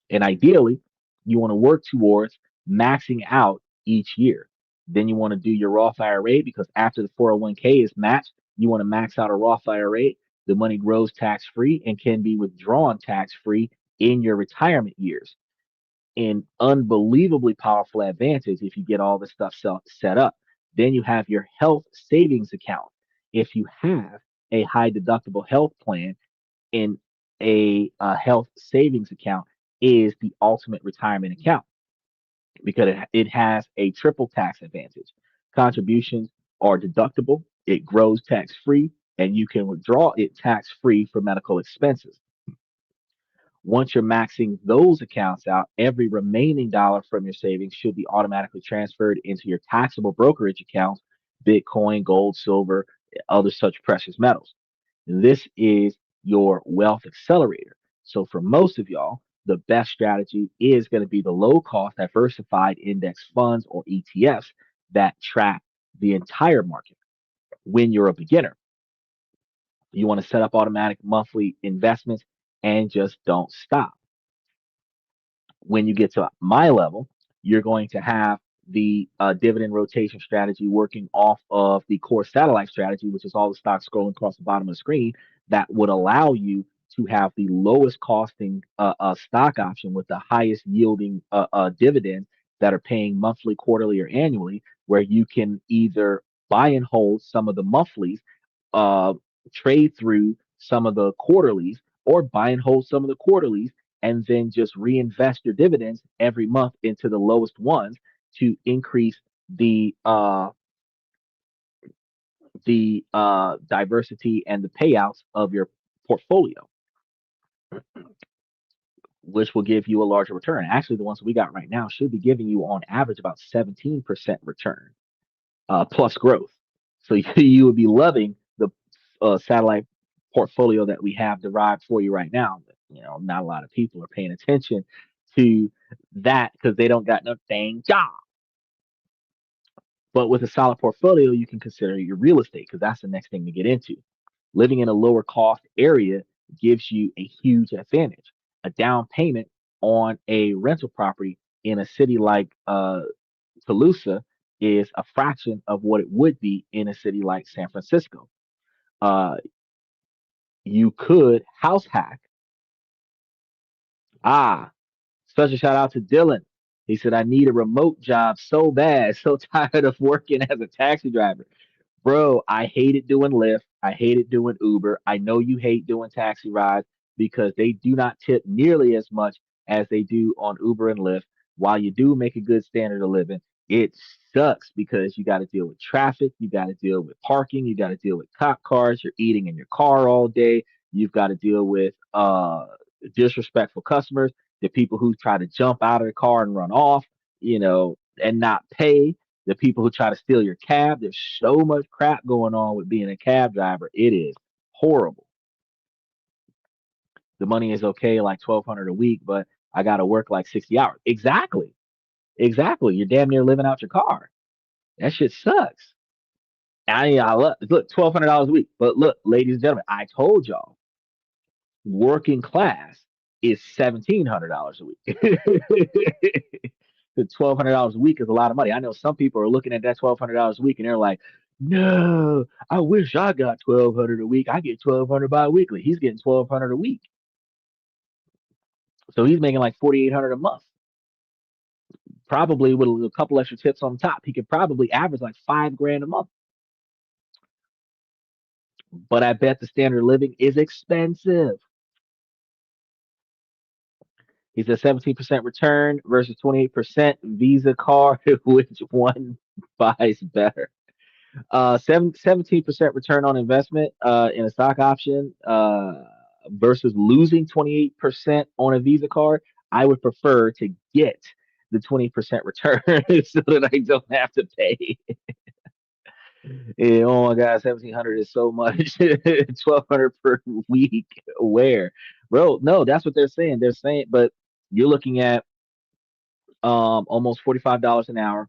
And ideally, you want to work towards maxing out each year. Then you want to do your Roth IRA because after the 401k is matched, you want to max out a Roth IRA. The money grows tax free and can be withdrawn tax free in your retirement years. An unbelievably powerful advantage if you get all this stuff set up. Then you have your health savings account. If you have a high deductible health plan in a health savings account is the ultimate retirement account because it has a triple tax advantage. Contributions are deductible, it grows tax free, and you can withdraw it tax free for medical expenses. Once you're maxing those accounts out, every remaining dollar from your savings should be automatically transferred into your taxable brokerage accounts, Bitcoin, gold, silver, other such precious metals. This is your wealth accelerator. So for most of y'all, the best strategy is going to be the low cost diversified index funds or ETFs that track the entire market. When you're a beginner, you want to set up automatic monthly investments and just don't stop. When you get to my level, you're going to have the dividend rotation strategy working off of the core satellite strategy, which is all the stocks scrolling across the bottom of the screen that would allow you to have the lowest costing stock option with the highest yielding dividends that are paying monthly, quarterly, or annually, where you can either buy and hold some of the monthlies, uh, trade through some of the quarterlies, or buy and hold some of the quarterlies and then just reinvest your dividends every month into the lowest ones to increase the diversity and the payouts of your portfolio, which will give you a larger return. Actually, the ones we got right now should be giving you on average about 17% return plus growth. So you would be loving the satellite portfolio that we have derived for you right now. But, not a lot of people are paying attention to that because they don't got no dang job. But with a solid portfolio, you can consider your real estate because that's the next thing to get into. Living in a lower cost area gives you a huge advantage. A down payment on a rental property in a city like Toulouse is a fraction of what it would be in a city like San Francisco. Uh, you could house hack. Ah, Special shout out to Dylan. He said, I need a remote job so bad, so tired of working as a taxi driver. Bro, I hated doing Lyft. I hated doing Uber. I know you hate doing taxi rides because they do not tip nearly as much as they do on Uber and Lyft. While you do make a good standard of living, It sucks because you got to deal with traffic, you got to deal with parking, you got to deal with cop cars, you're eating in your car all day, you've got to deal with disrespectful customers, the people who try to jump out of the car and run off, and not pay, the people who try to steal your cab. There's so much crap going on with being a cab driver. It is horrible. The money is okay, like 1,200 a week, but I got to work like 60 hours. Exactly. Exactly. You're damn near living out your car. That shit sucks. I look, $1,200 a week. But look, ladies and gentlemen, I told y'all, working class is $1,700 a week. The $1,200 a week is a lot of money. I know some people are looking at that $1,200 a week and they're like, "No, I wish I got 1,200 a week. I get 1,200 bi-weekly. He's getting 1,200 a week, so he's making like 4,800 a month. Probably with a couple extra tips on top, he could probably average like 5 grand a month. But I bet the standard of living is expensive." He said 17% return versus 28% Visa card. Which one buys better? 17% return on investment in a stock option versus losing 28% on a Visa card. I would prefer to get the 20% return so that I don't have to pay. Yeah, oh my God, 1,700 is so much. 1,200 per week. Where, bro? No, that's what they're saying. They're saying, but you're looking at almost $45 an hour,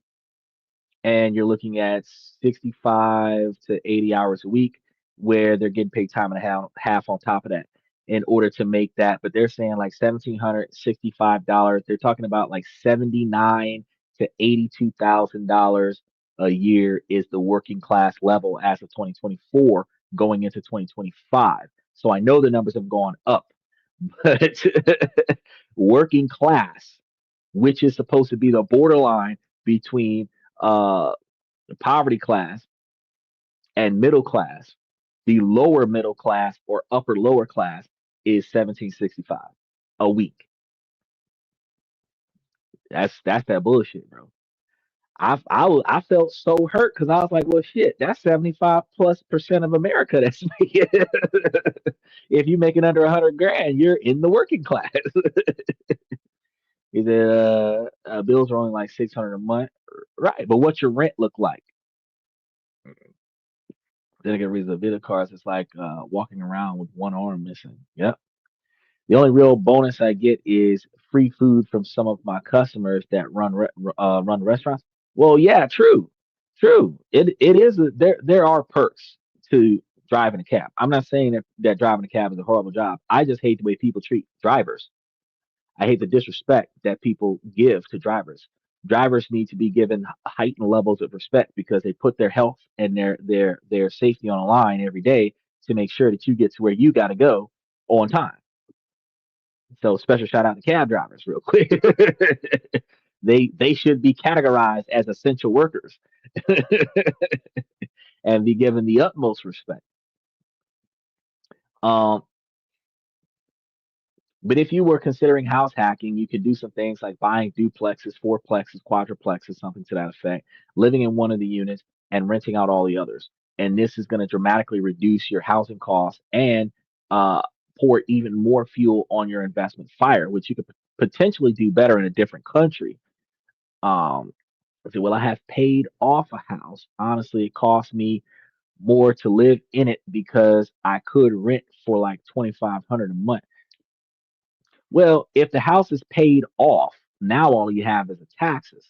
and you're looking at 65 to 80 hours a week, where they're getting paid time and a half on top of that in order to make that. But they're saying like $1,765. They're talking about like 79 to $82,000 a year is the working class level as of 2024 going into 2025. So I know the numbers have gone up, but working class, which is supposed to be the borderline between uh, poverty class and middle class, the lower middle class or upper lower class is 1765 a week. That's that bullshit, bro. I felt so hurt because I was like, well, shit, that's 75+% of America that's making. If you making under 100 grand, you're in the working class. Is it bills are only like 600 a month, right? But what's your rent look like? Then I get rid of the video cards. It's like walking around with one arm missing. Yep. The only real bonus I get is free food from some of my customers that run restaurants. Well, yeah, true, true. It is there are perks to driving a cab. I'm not saying that driving a cab is a horrible job. I just hate the way people treat drivers. I hate the disrespect that people give to drivers. Drivers need to be given heightened levels of respect because they put their health and their safety on the line every day to make sure that you get to where you got to go on time. So special shout out to cab drivers, real quick. They should be categorized as essential workers and be given the utmost respect. Um, But if you were considering house hacking, you could do some things like buying duplexes, fourplexes, quadruplexes, something to that effect, living in one of the units and renting out all the others. And this is going to dramatically reduce your housing costs and uh, pour even more fuel on your investment fire, which you could potentially do better in a different country. Um, so, will I have paid off a house? Honestly, it cost me more to live in it because I could rent for like 2,500 a month. Well, if the house is paid off, now all you have is the taxes.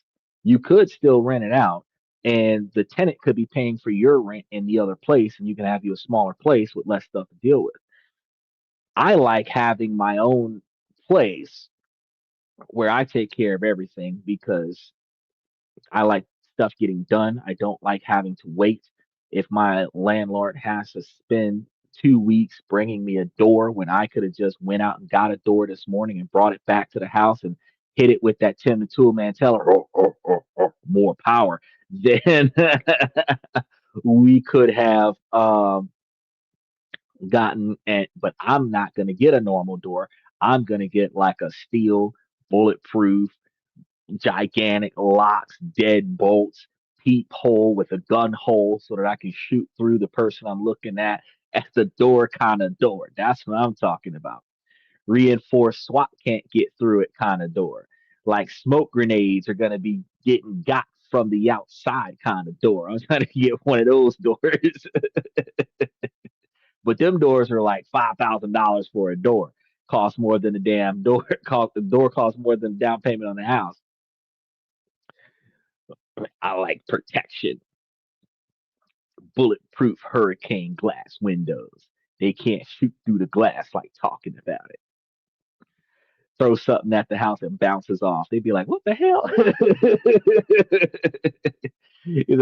You could still rent it out, and the tenant could be paying for your rent in the other place, and you can have you a smaller place with less stuff to deal with. I like having my own place where I take care of everything because I like stuff getting done. I don't like having to wait. If my landlord has to spend 2 weeks bringing me a door when I could have just went out and got a door this morning and brought it back to the house and hit it with that Tim the Tool Man teller, more power, then we could have gotten at, but I'm not going to get a normal door. I'm going to get like a steel bulletproof gigantic locks, dead bolts, peephole with a gun hole so that I can shoot through the person I'm looking at the door kind of door. That's what I'm talking about. Reinforced SWAT can't get through it kind of door. Like smoke grenades are gonna be getting got from the outside kind of door. I'm trying to get one of those doors. But them doors are like $5,000 for a door. Cost more than the damn door. Cost the door costs more than the down payment on the house. I like protection, bulletproof hurricane glass windows. They can't shoot through the glass like talking about it. Throw something at the house and bounces off. They'd be like, "What the hell?"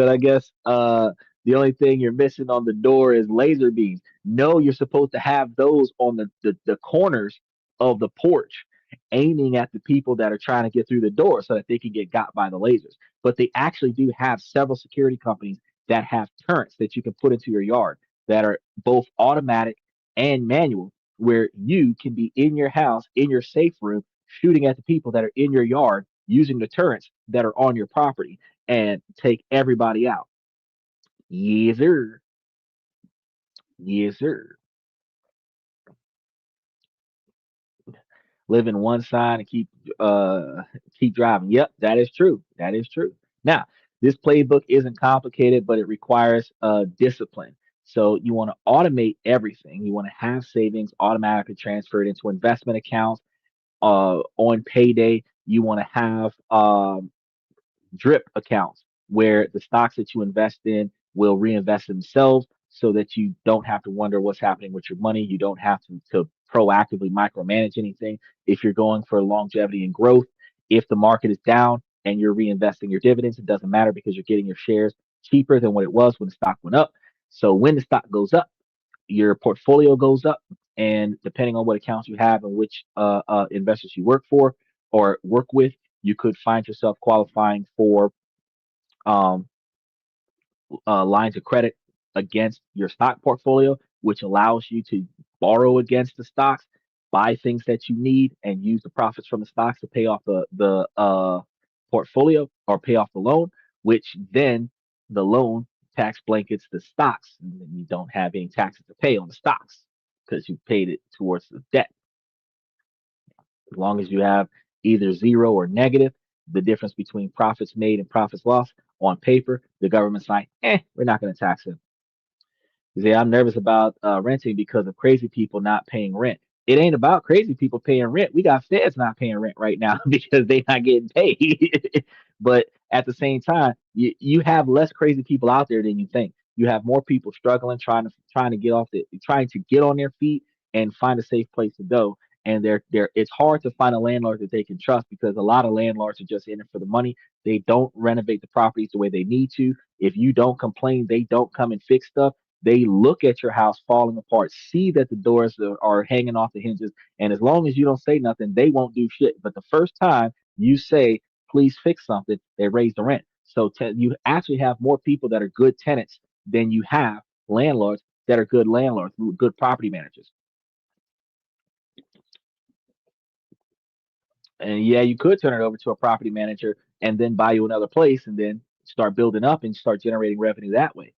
I guess the only thing you're missing on the door is laser beams. No, you're supposed to have those on the corners of the porch, aiming at the people that are trying to get through the door so that they can get got by the lasers. But they actually do have several security companies that have turrets that you can put into your yard that are both automatic and manual, where you can be in your house, in your safe room, shooting at the people that are in your yard using the turrets that are on your property and take everybody out. Yes, sir. Yes, sir. Live in one side and keep driving. Yep, that is true. That is true. Now, this playbook isn't complicated, but it requires discipline. So you want to automate everything. You want to have savings automatically transferred into investment accounts. On payday, you want to have drip accounts where the stocks that you invest in will reinvest themselves so that you don't have to wonder what's happening with your money. You don't have to proactively micromanage anything. If you're going for longevity and growth, if the market is down and you're reinvesting your dividends, it doesn't matter because you're getting your shares cheaper than what it was when the stock went up. So when the stock goes up, your portfolio goes up. And depending on what accounts you have and which investors you work for or work with, you could find yourself qualifying for um, lines of credit against your stock portfolio, which allows you to borrow against the stocks, buy things that you need, and use the profits from the stocks to pay off the portfolio or pay off the loan, which then the loan tax blankets the stocks, and then you don't have any taxes to pay on the stocks because you paid it towards the debt. As long as you have either zero or negative, the difference between profits made and profits lost on paper, the government's like, we're not going to tax it. You say, I'm nervous about renting because of crazy people not paying rent. It ain't about crazy people paying rent. We got feds not paying rent right now because they not getting paid. But at the same time, you have less crazy people out there than you think. You have more people struggling, trying to get off the trying to get on their feet and find a safe place to go. And they're it's hard to find a landlord that they can trust because a lot of landlords are just in it for the money. They don't renovate the properties the way they need to. If you don't complain, they don't come and fix stuff. They look at your house falling apart, see that the doors are hanging off the hinges, and as long as you don't say nothing, they won't do shit. But the first time you say, please fix something, they raise the rent. So you actually have more people that are good tenants than you have landlords that are good landlords, good property managers. And yeah, you could turn it over to a property manager and then buy you another place and then start building up and start generating revenue that way.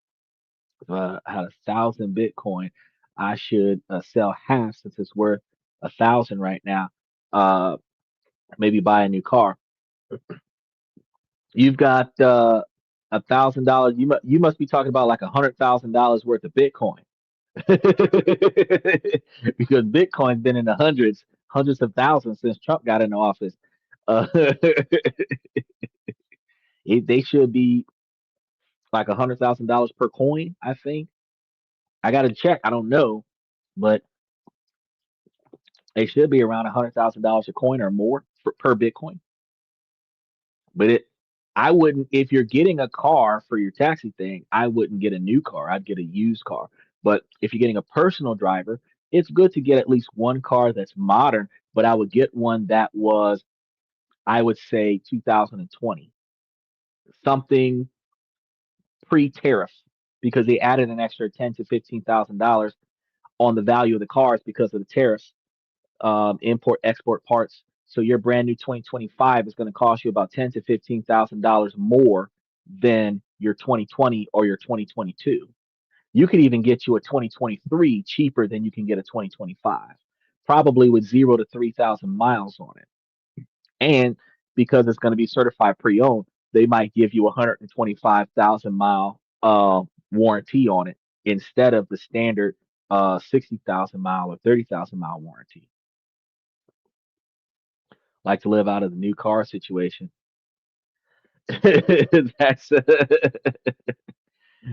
I had 1,000 Bitcoin. I should sell half since it's worth 1,000 right now. Uh, maybe buy a new car. You've got $1,000. You must be talking about like $100,000 worth of Bitcoin because Bitcoin's been in the hundreds of thousands since Trump got into office. Uh, they should be like $100,000 per coin. I think I got to check. I don't know, but they should be around $100,000 a coin or more per Bitcoin. But I wouldn't, if you're getting a car for your taxi thing, I wouldn't get a new car. I'd get a used car. But if you're getting a personal driver, it's good to get at least one car that's modern. But I would get one that was, I would say, 2020, something pre-tariff, because they added an extra 10 to $15,000 on the value of the cars because of the tariffs, import export parts. So your brand new 2025 is going to cost you about ten to $15,000 more than your 2020 or your 2022. You could even get you a 2023 cheaper than you can get a 2025, probably with 0 to 3,000 miles on it. And because it's going to be certified pre-owned, they might give you a 125,000 mile warranty on it instead of the standard 60,000 mile or 30,000 mile warranty. Like to live out of the new car situation. That's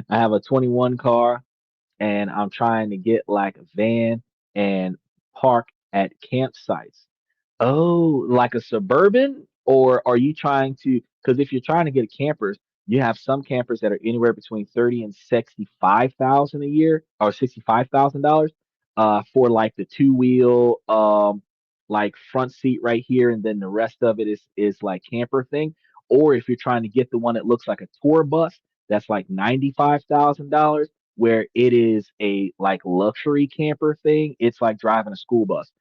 I have a 21 car and I'm trying to get like a van and park at campsites. Oh, like a suburban? Or are you trying to, because if you're trying to get campers, you have some campers that are anywhere between 30 and 65,000 a year or $65,000 for like the two-wheel like front seat right here, and then the rest of it is like camper thing. Or if you're trying to get the one that looks like a tour bus, that's like $95,000, where it is a like luxury camper thing. It's like driving a school bus.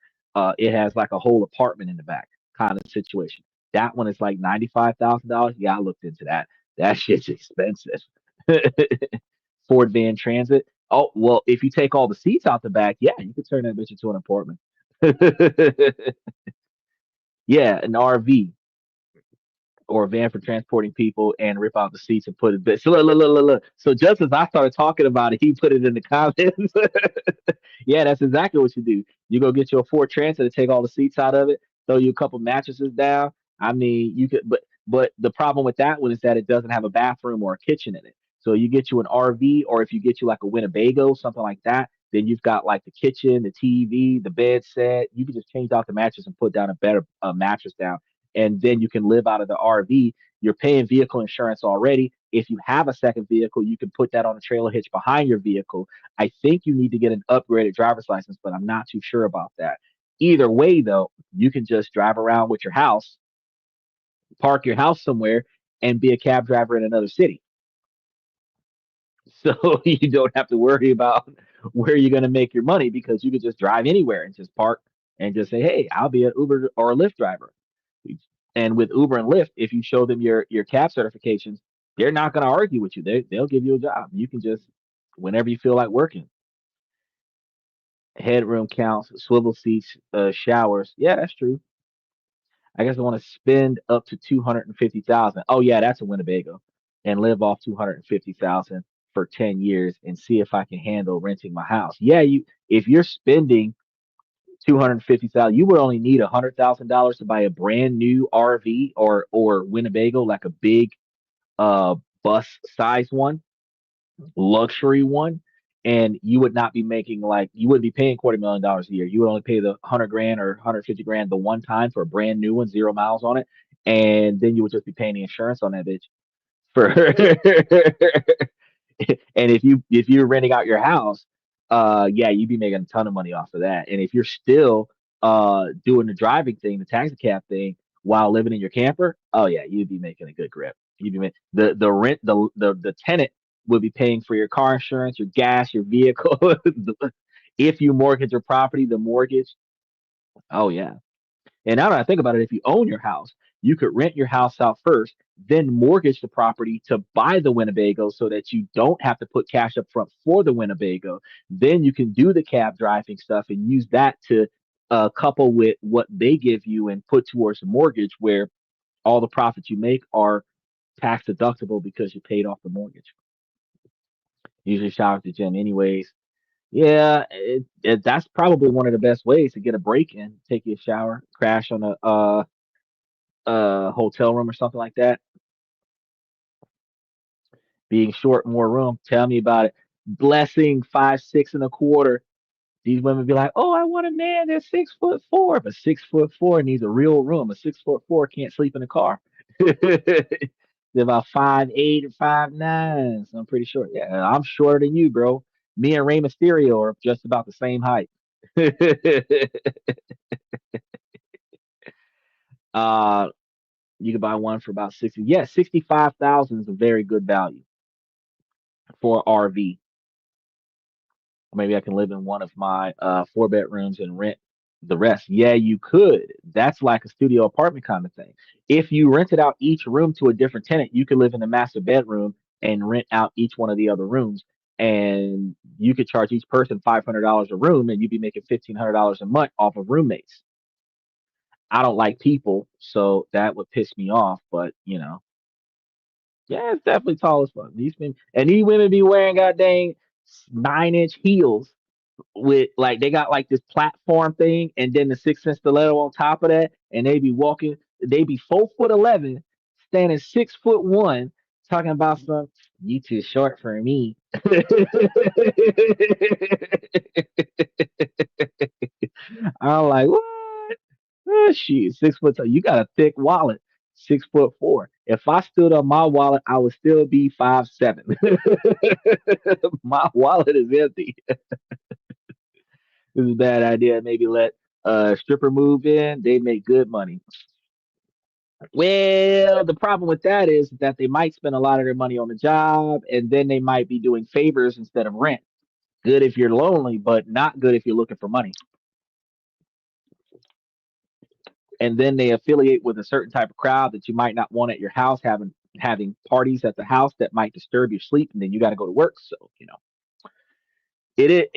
It has like a whole apartment in the back kind of situation. That one is like $95,000. Yeah, I looked into that. That shit's expensive. Ford Van Transit. Oh, well, if you take all the seats out the back, yeah, you could turn that bitch into an apartment. Yeah, an RV or a van for transporting people and rip out the seats and put it back. So look. So just as I started talking about it, he put it in the comments. Yeah, that's exactly what you do. You go get your Ford Transit and take all the seats out of it, throw you a couple mattresses down. I mean, you could, but the problem with that one is that it doesn't have a bathroom or a kitchen in it. So you get you an RV, or if you get you like a Winnebago, something like that, then you've got like the kitchen, the TV, the bed set. You can just change out the mattress and put down a better mattress down, and then you can live out of the RV. You're paying vehicle insurance already. If you have a second vehicle, you can put that on a trailer hitch behind your vehicle. I think you need to get an upgraded driver's license, but I'm not too sure about that. Either way, though, you can just drive around with your house, park your house somewhere, and be a cab driver in another city. So you don't have to worry about where you're going to make your money, because you could just drive anywhere and just park and just say, "Hey, I'll be an Uber or a Lyft driver." And with Uber and Lyft, if you show them your cab certifications, they're not going to argue with you. They'll give you a job. You can just whenever you feel like working. Headroom counts, swivel seats, showers. Yeah, that's true. I guess I want to spend up to 250,000. Oh yeah, that's a Winnebago, and live off 250,000 for 10 years and see if I can handle renting my house. Yeah, you if you're spending 250,000, you would only need $100,000 to buy a brand new RV or Winnebago, like a big bus size one, luxury one, and you would not be making like you wouldn't be paying $250,000 a year. You would only pay the 100 grand or 150 grand the one time for a brand new one, 0 miles on it, and then you would just be paying the insurance on that bitch for. And if you're renting out your house, yeah, you'd be making a ton of money off of that. And if you're still doing the driving thing, the taxi cab thing while living in your camper, oh yeah, you'd be making a good grip. You'd be the rent the tenant would be paying for your car insurance, your gas, your vehicle. If you mortgage your property, the mortgage. Oh yeah. And now that I think about it, if you own your house, you could rent your house out first, then mortgage the property to buy the Winnebago so that you don't have to put cash up front for the Winnebago. Then you can do the cab driving stuff and use that to couple with what they give you and put towards the mortgage, where all the profits you make are tax deductible because you paid off the mortgage. Usually shower at the gym anyways. Yeah, that's probably one of the best ways to get a break in. Take your shower, crash on a hotel room or something like that. Being short more room, tell me about it. Blessing 5'6" and a quarter. These women be like, "Oh, I want a man that's 6'4", but 6'4" needs a real room. A 6'4" can't sleep in a car. They're about 5'8" or 5'9". So I'm pretty short. Yeah, I'm shorter than you, bro. Me and Rey Mysterio are just about the same height. uh, you can buy one for about 60. Yeah, 65,000 is a very good value for RV. Maybe I can live in one of my four bedrooms and rent the rest. Yeah, you could. That's like a studio apartment kind of thing. If you rented out each room to a different tenant, you could live in the master bedroom and rent out each one of the other rooms. And you could charge each person $500 a room, and you'd be making $1,500 a month off of roommates. I don't like people, so that would piss me off. But yeah, it's definitely tall as fuck. These women be wearing goddamn 9-inch heels with like they got like this platform thing and then the 6-inch stiletto on top of that, and they be walking. They be 4'11", standing 6'1", talking about some you too short for me. I'm like, what? Oh, shit, 6 foot. You got a thick wallet, 6'4". If I stood on my wallet, I would still be 5'7". My wallet is empty. This is a bad idea. Maybe let a stripper move in. They make good money. Well, the problem with that is that they might spend a lot of their money on the job, and then they might be doing favors instead of rent. Good if you're lonely, but not good if you're looking for money. And then they affiliate with a certain type of crowd that you might not want at your house, having parties at the house that might disturb your sleep, and then you got to go to work. So it,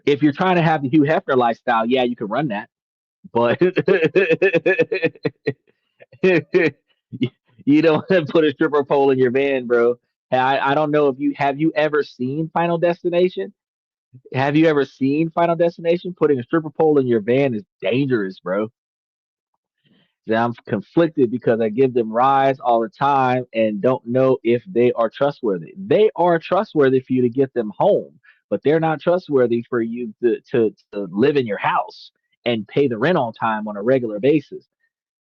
if you're trying to have the Hugh Hefner lifestyle, yeah, you can run that, but you don't put a stripper pole in your van, bro. I don't know if you ever seen Final Destination? Have you ever seen Final Destination? Putting a stripper pole in your van is dangerous, bro. I'm conflicted because I give them rides all the time and don't know if they are trustworthy. They are trustworthy for you to get them home, but they're not trustworthy for you to live in your house and pay the rent on time on a regular basis.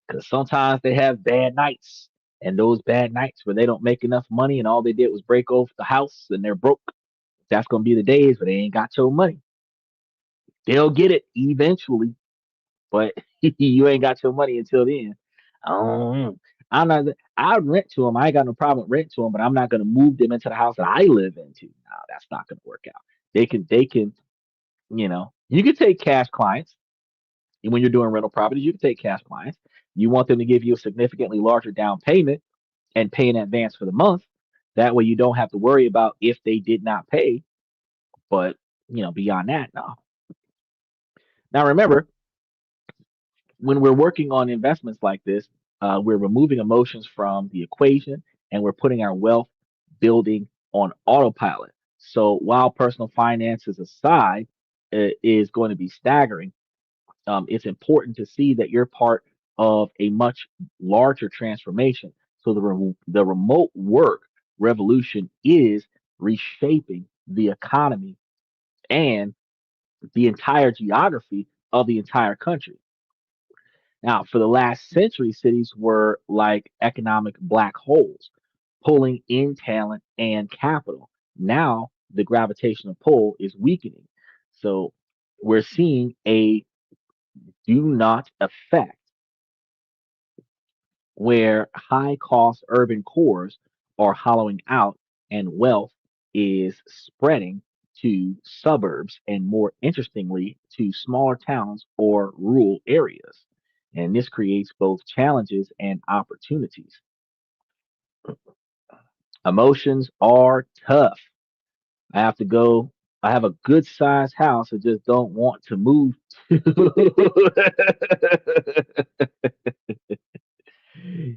Because sometimes they have bad nights, and those bad nights where they don't make enough money and all they did was break over the house and they're broke. That's gonna be the days where they ain't got your money. They'll get it eventually, but you ain't got your money until then. Um, I'm not. I rent to them. I ain't got no problem rent to them, but I'm not gonna move them into the house that I live into. No, that's not gonna work out. They can. You can take cash clients. And when you're doing rental properties, you can take cash clients. You want them to give you a significantly larger down payment and pay in advance for the month. That way, you don't have to worry about if they did not pay. But beyond that, no. Now remember, when we're working on investments like this, we're removing emotions from the equation and we're putting our wealth building on autopilot. So while personal finances aside is going to be staggering, it's important to see that you're part of a much larger transformation. So the remote work revolution is reshaping the economy and the entire geography of the entire country. Now, for the last century, cities were like economic black holes, pulling in talent and capital. Now, the gravitational pull is weakening. So, we're seeing a do not effect where high cost urban cores are hollowing out and wealth is spreading to suburbs and, more interestingly, to smaller towns or rural areas. And this creates both challenges and opportunities. Emotions are tough. I have to go. I have a good sized house. I just don't want to move.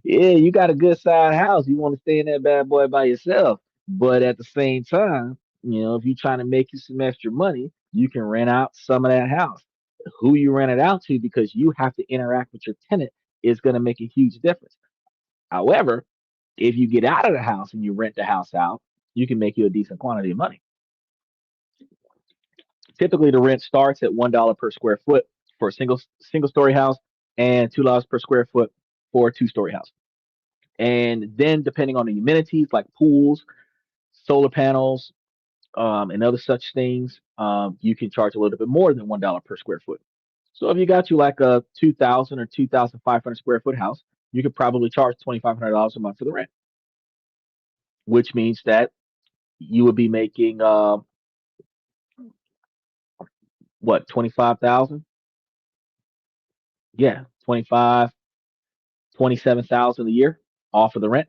Yeah, you got a good sized house. You want to stay in that bad boy by yourself. But at the same time, if you're trying to make you some extra money, you can rent out some of that house. Who you rent it out to, because you have to interact with your tenant, is going to make a huge difference. However, if you get out of the house and you rent the house out, you can make you a decent quantity of money. Typically, the rent starts at $1 per square foot for a single story house and $2 per square foot for a 2-story house. And then, depending on the amenities like pools, solar panels, and other such things, you can charge a little bit more than $1 per square foot. So if you got you like a 2,000 or 2,500 square foot house, you could probably charge $2,500 a month for the rent, which means that you would be making What, 25,000? Yeah, 25, 27,000 a year off of the rent.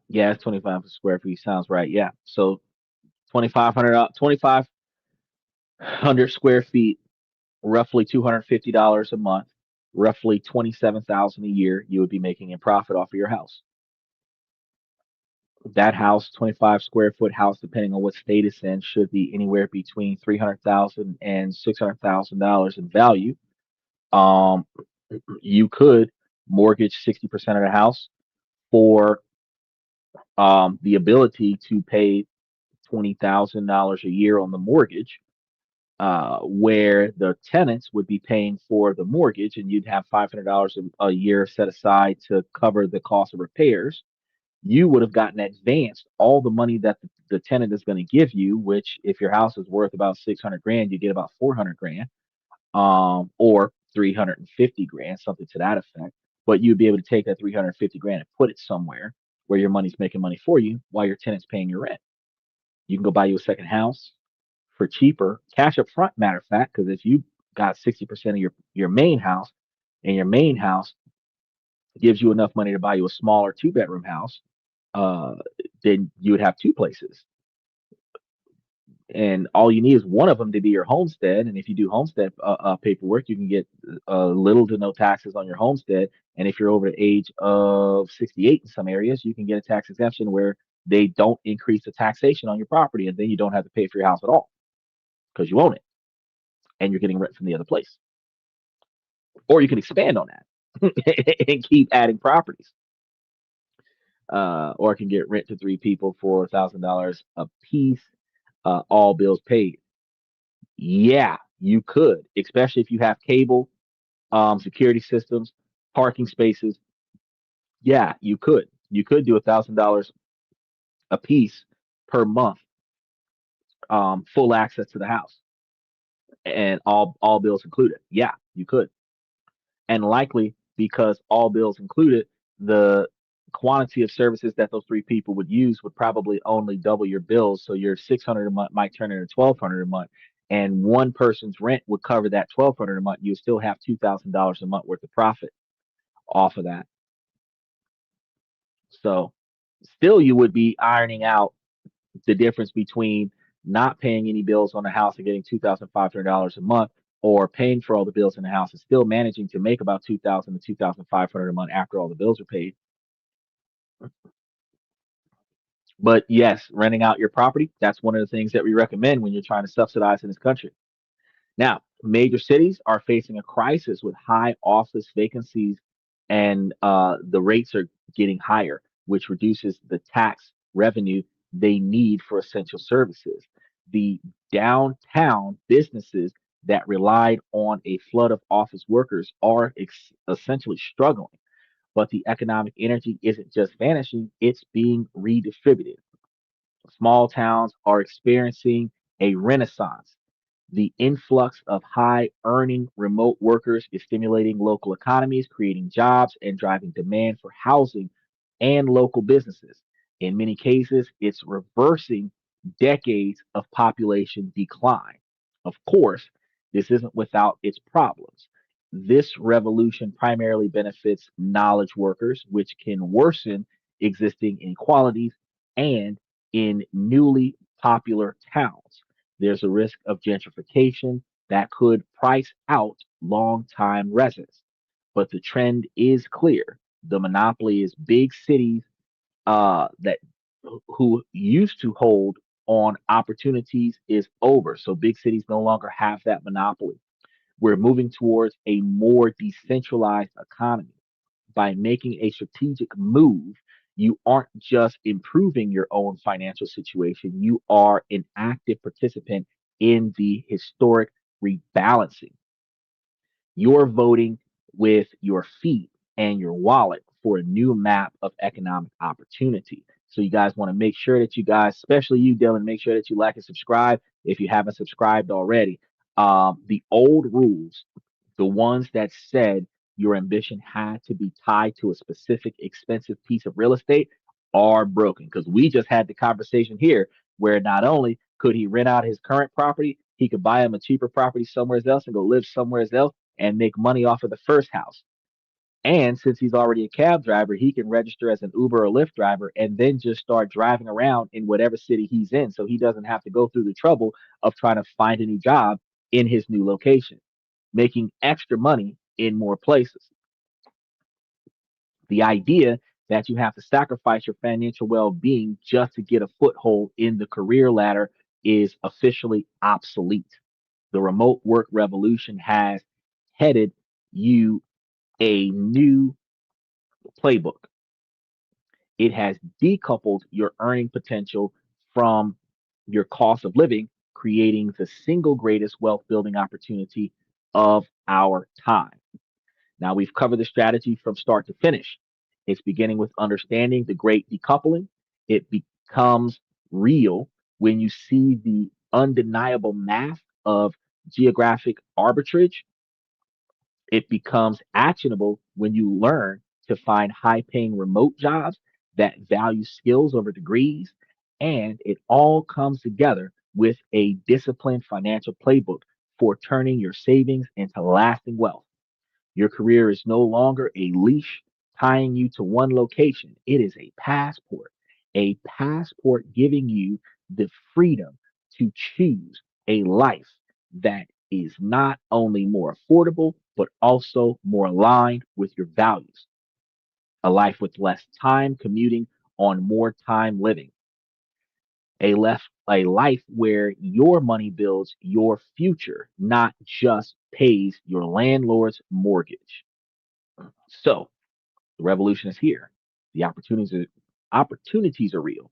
Yeah, it's 25 square feet. Sounds right. Yeah. So 2,500 square feet, roughly $250 a month, roughly 27,000 a year you would be making in profit off of your house. That house, 25 square foot house, depending on what state it's in, should be anywhere between 300,000 and $600,000 in value. Um, you could mortgage 60% of the house for the ability to pay $20,000 a year on the mortgage, where the tenants would be paying for the mortgage, and you'd have $500 a year set aside to cover the cost of repairs. You would have gotten advanced all the money that the tenant is going to give you, which if your house is worth about 600 grand, you get about 400 grand, or 350 grand, something to that effect. But you'd be able to take that 350 grand and put it somewhere where your money's making money for you while your tenant's paying your rent. You can go buy you a second house for cheaper, cash up front, matter of fact, because if you got 60% of your main house, and your main house gives you enough money to buy you a smaller two-bedroom house, uh, then you would have two places. And all you need is one of them to be your homestead. And if you do homestead paperwork, you can get little to no taxes on your homestead. And if you're over the age of 68 in some areas, you can get a tax exemption where they don't increase the taxation on your property, and then you don't have to pay for your house at all because you own it and you're getting rent from the other place. Or you can expand on that and keep adding properties. Or I can get rent to three people for $1,000 a piece, all bills paid. Yeah, you could, especially if you have cable, security systems, parking spaces. Yeah, you could. You could do $1,000 a piece per month, full access to the house, and all bills included. Yeah, you could. And likely because all bills included, the quantity of services that those three people would use would probably only double your bills. So your 600 a month might turn into 1,200 a month, and one person's rent would cover that 1,200 a month. You still have $2,000 a month worth of profit off of that. So still, you would be ironing out the difference between not paying any bills on the house and getting $2,500 a month, or paying for all the bills in the house and still managing to make about 2,000 to 2,500 a month after all the bills are paid. But yes, renting out your property, that's one of the things that we recommend when you're trying to subsidize in this country. Now, major cities are facing a crisis with high office vacancies, and the rates are getting higher, which reduces the tax revenue they need for essential services. The downtown businesses that relied on a flood of office workers are essentially struggling, but the economic energy isn't just vanishing, it's being redistributed. Small towns are experiencing a renaissance. The influx of high earning remote workers is stimulating local economies, creating jobs, and driving demand for housing and local businesses. In many cases, it's reversing decades of population decline. Of course, this isn't without its problems. This revolution primarily benefits knowledge workers, which can worsen existing inequalities, and in newly popular towns, there's a risk of gentrification that could price out longtime residents. But the trend is clear. The monopoly is big cities that who used to hold on opportunities is over. So big cities no longer have that monopoly. We're moving towards a more decentralized economy. By making a strategic move, you aren't just improving your own financial situation, you are an active participant in the historic rebalancing. You're voting with your feet and your wallet for a new map of economic opportunity. So you guys want to make sure that you guys, especially you, Dylan, make sure that you like and subscribe if you haven't subscribed already. The old rules, the ones that said your ambition had to be tied to a specific expensive piece of real estate, are broken, because we just had the conversation here where not only could he rent out his current property, he could buy him a cheaper property somewhere else and go live somewhere else and make money off of the first house. And since he's already a cab driver, he can register as an Uber or Lyft driver and then just start driving around in whatever city he's in. So he doesn't have to go through the trouble of trying to find a new job in his new location, making extra money in more places. The idea that you have to sacrifice your financial well being just to get a foothold in the career ladder is officially obsolete. The remote work revolution has headed you a new playbook. It has decoupled your earning potential from your cost of living, creating the single greatest wealth building opportunity of our time. Now, we've covered the strategy from start to finish. It's beginning with understanding the great decoupling. It becomes real when you see the undeniable math of geographic arbitrage. It becomes actionable when you learn to find high paying remote jobs that value skills over degrees. And it all comes together with a disciplined financial playbook for turning your savings into lasting wealth. Your career is no longer a leash tying you to one location. It is a passport giving you the freedom to choose a life that is not only more affordable, but also more aligned with your values. A life with less time commuting on more time living. A life where your money builds your future, not just pays your landlord's mortgage. So the revolution is here. The opportunities are real.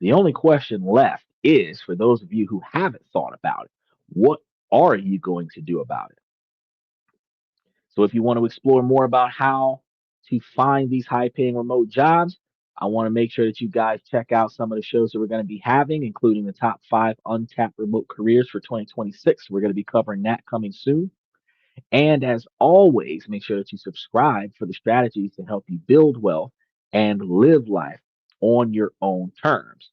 The only question left is for those of you who haven't thought about it, what are you going to do about it? So if you want to explore more about how to find these high paying remote jobs, I want to make sure that you guys check out some of the shows that we're going to be having, including the top 5 untapped remote careers for 2026. We're going to be covering that coming soon. And as always, make sure that you subscribe for the strategies to help you build wealth and live life on your own terms.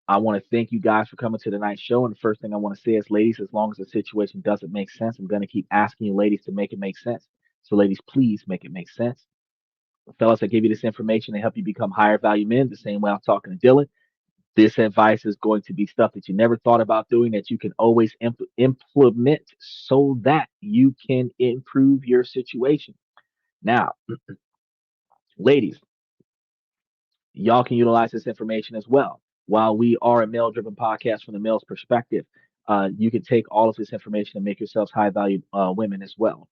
I want to thank you guys for coming to tonight's show. And the first thing I want to say is, ladies, as long as the situation doesn't make sense, I'm going to keep asking you, ladies, to make it make sense. So, ladies, please make it make sense. Fellas, I give you this information to help you become higher value men, the same way I'm talking to Dylan. This advice is going to be stuff that you never thought about doing that you can always implement so that you can improve your situation. Now, ladies, y'all can utilize this information as well. While we are a male driven podcast from the male's perspective, you can take all of this information and make yourselves high value women as well.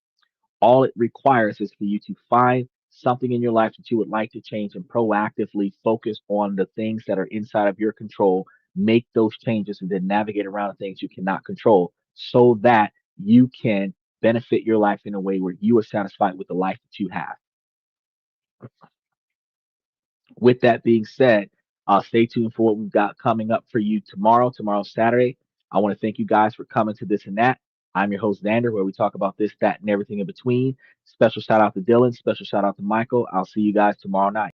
All it requires is for you to find something in your life that you would like to change and proactively focus on the things that are inside of your control, make those changes, and then navigate around the things you cannot control so that you can benefit your life in a way where you are satisfied with the life that you have. With that being said, stay tuned for what we've got coming up for you tomorrow. Tomorrow's Saturday. I want to thank you guys for coming to this and that. I'm your host, Xander, where we talk about this, that, and everything in between. Special shout out to Dylan. Special shout out to Michael. I'll see you guys tomorrow night.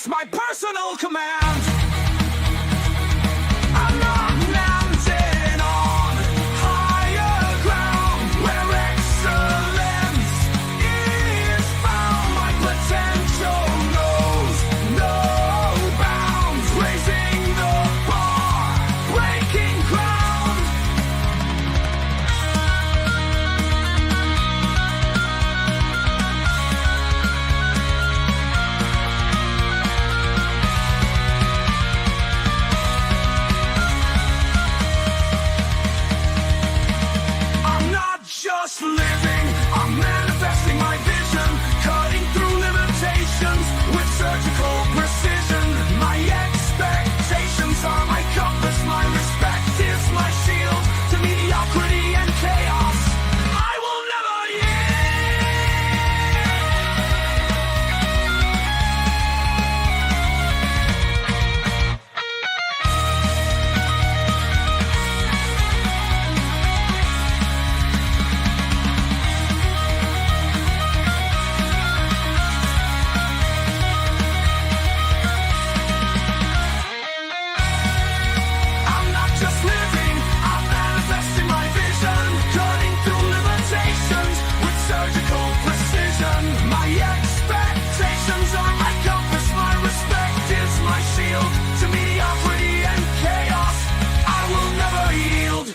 respects my personal command. I'm not mounted on higher ground where excellence is found. My potential knows no bounds, raising the bar, breaking ground. I'm not just living, I'm manifesting my vision, cutting through limitations with surgical precision. My expectations are my compass, my respect is my shield to mediocrity and chaos. I will never I'm not just living, I'm manifesting my vision, cutting through limitations with surgical precision. My expectations are my compass, my respect is my shield to mediocrity and chaos. I will never yield.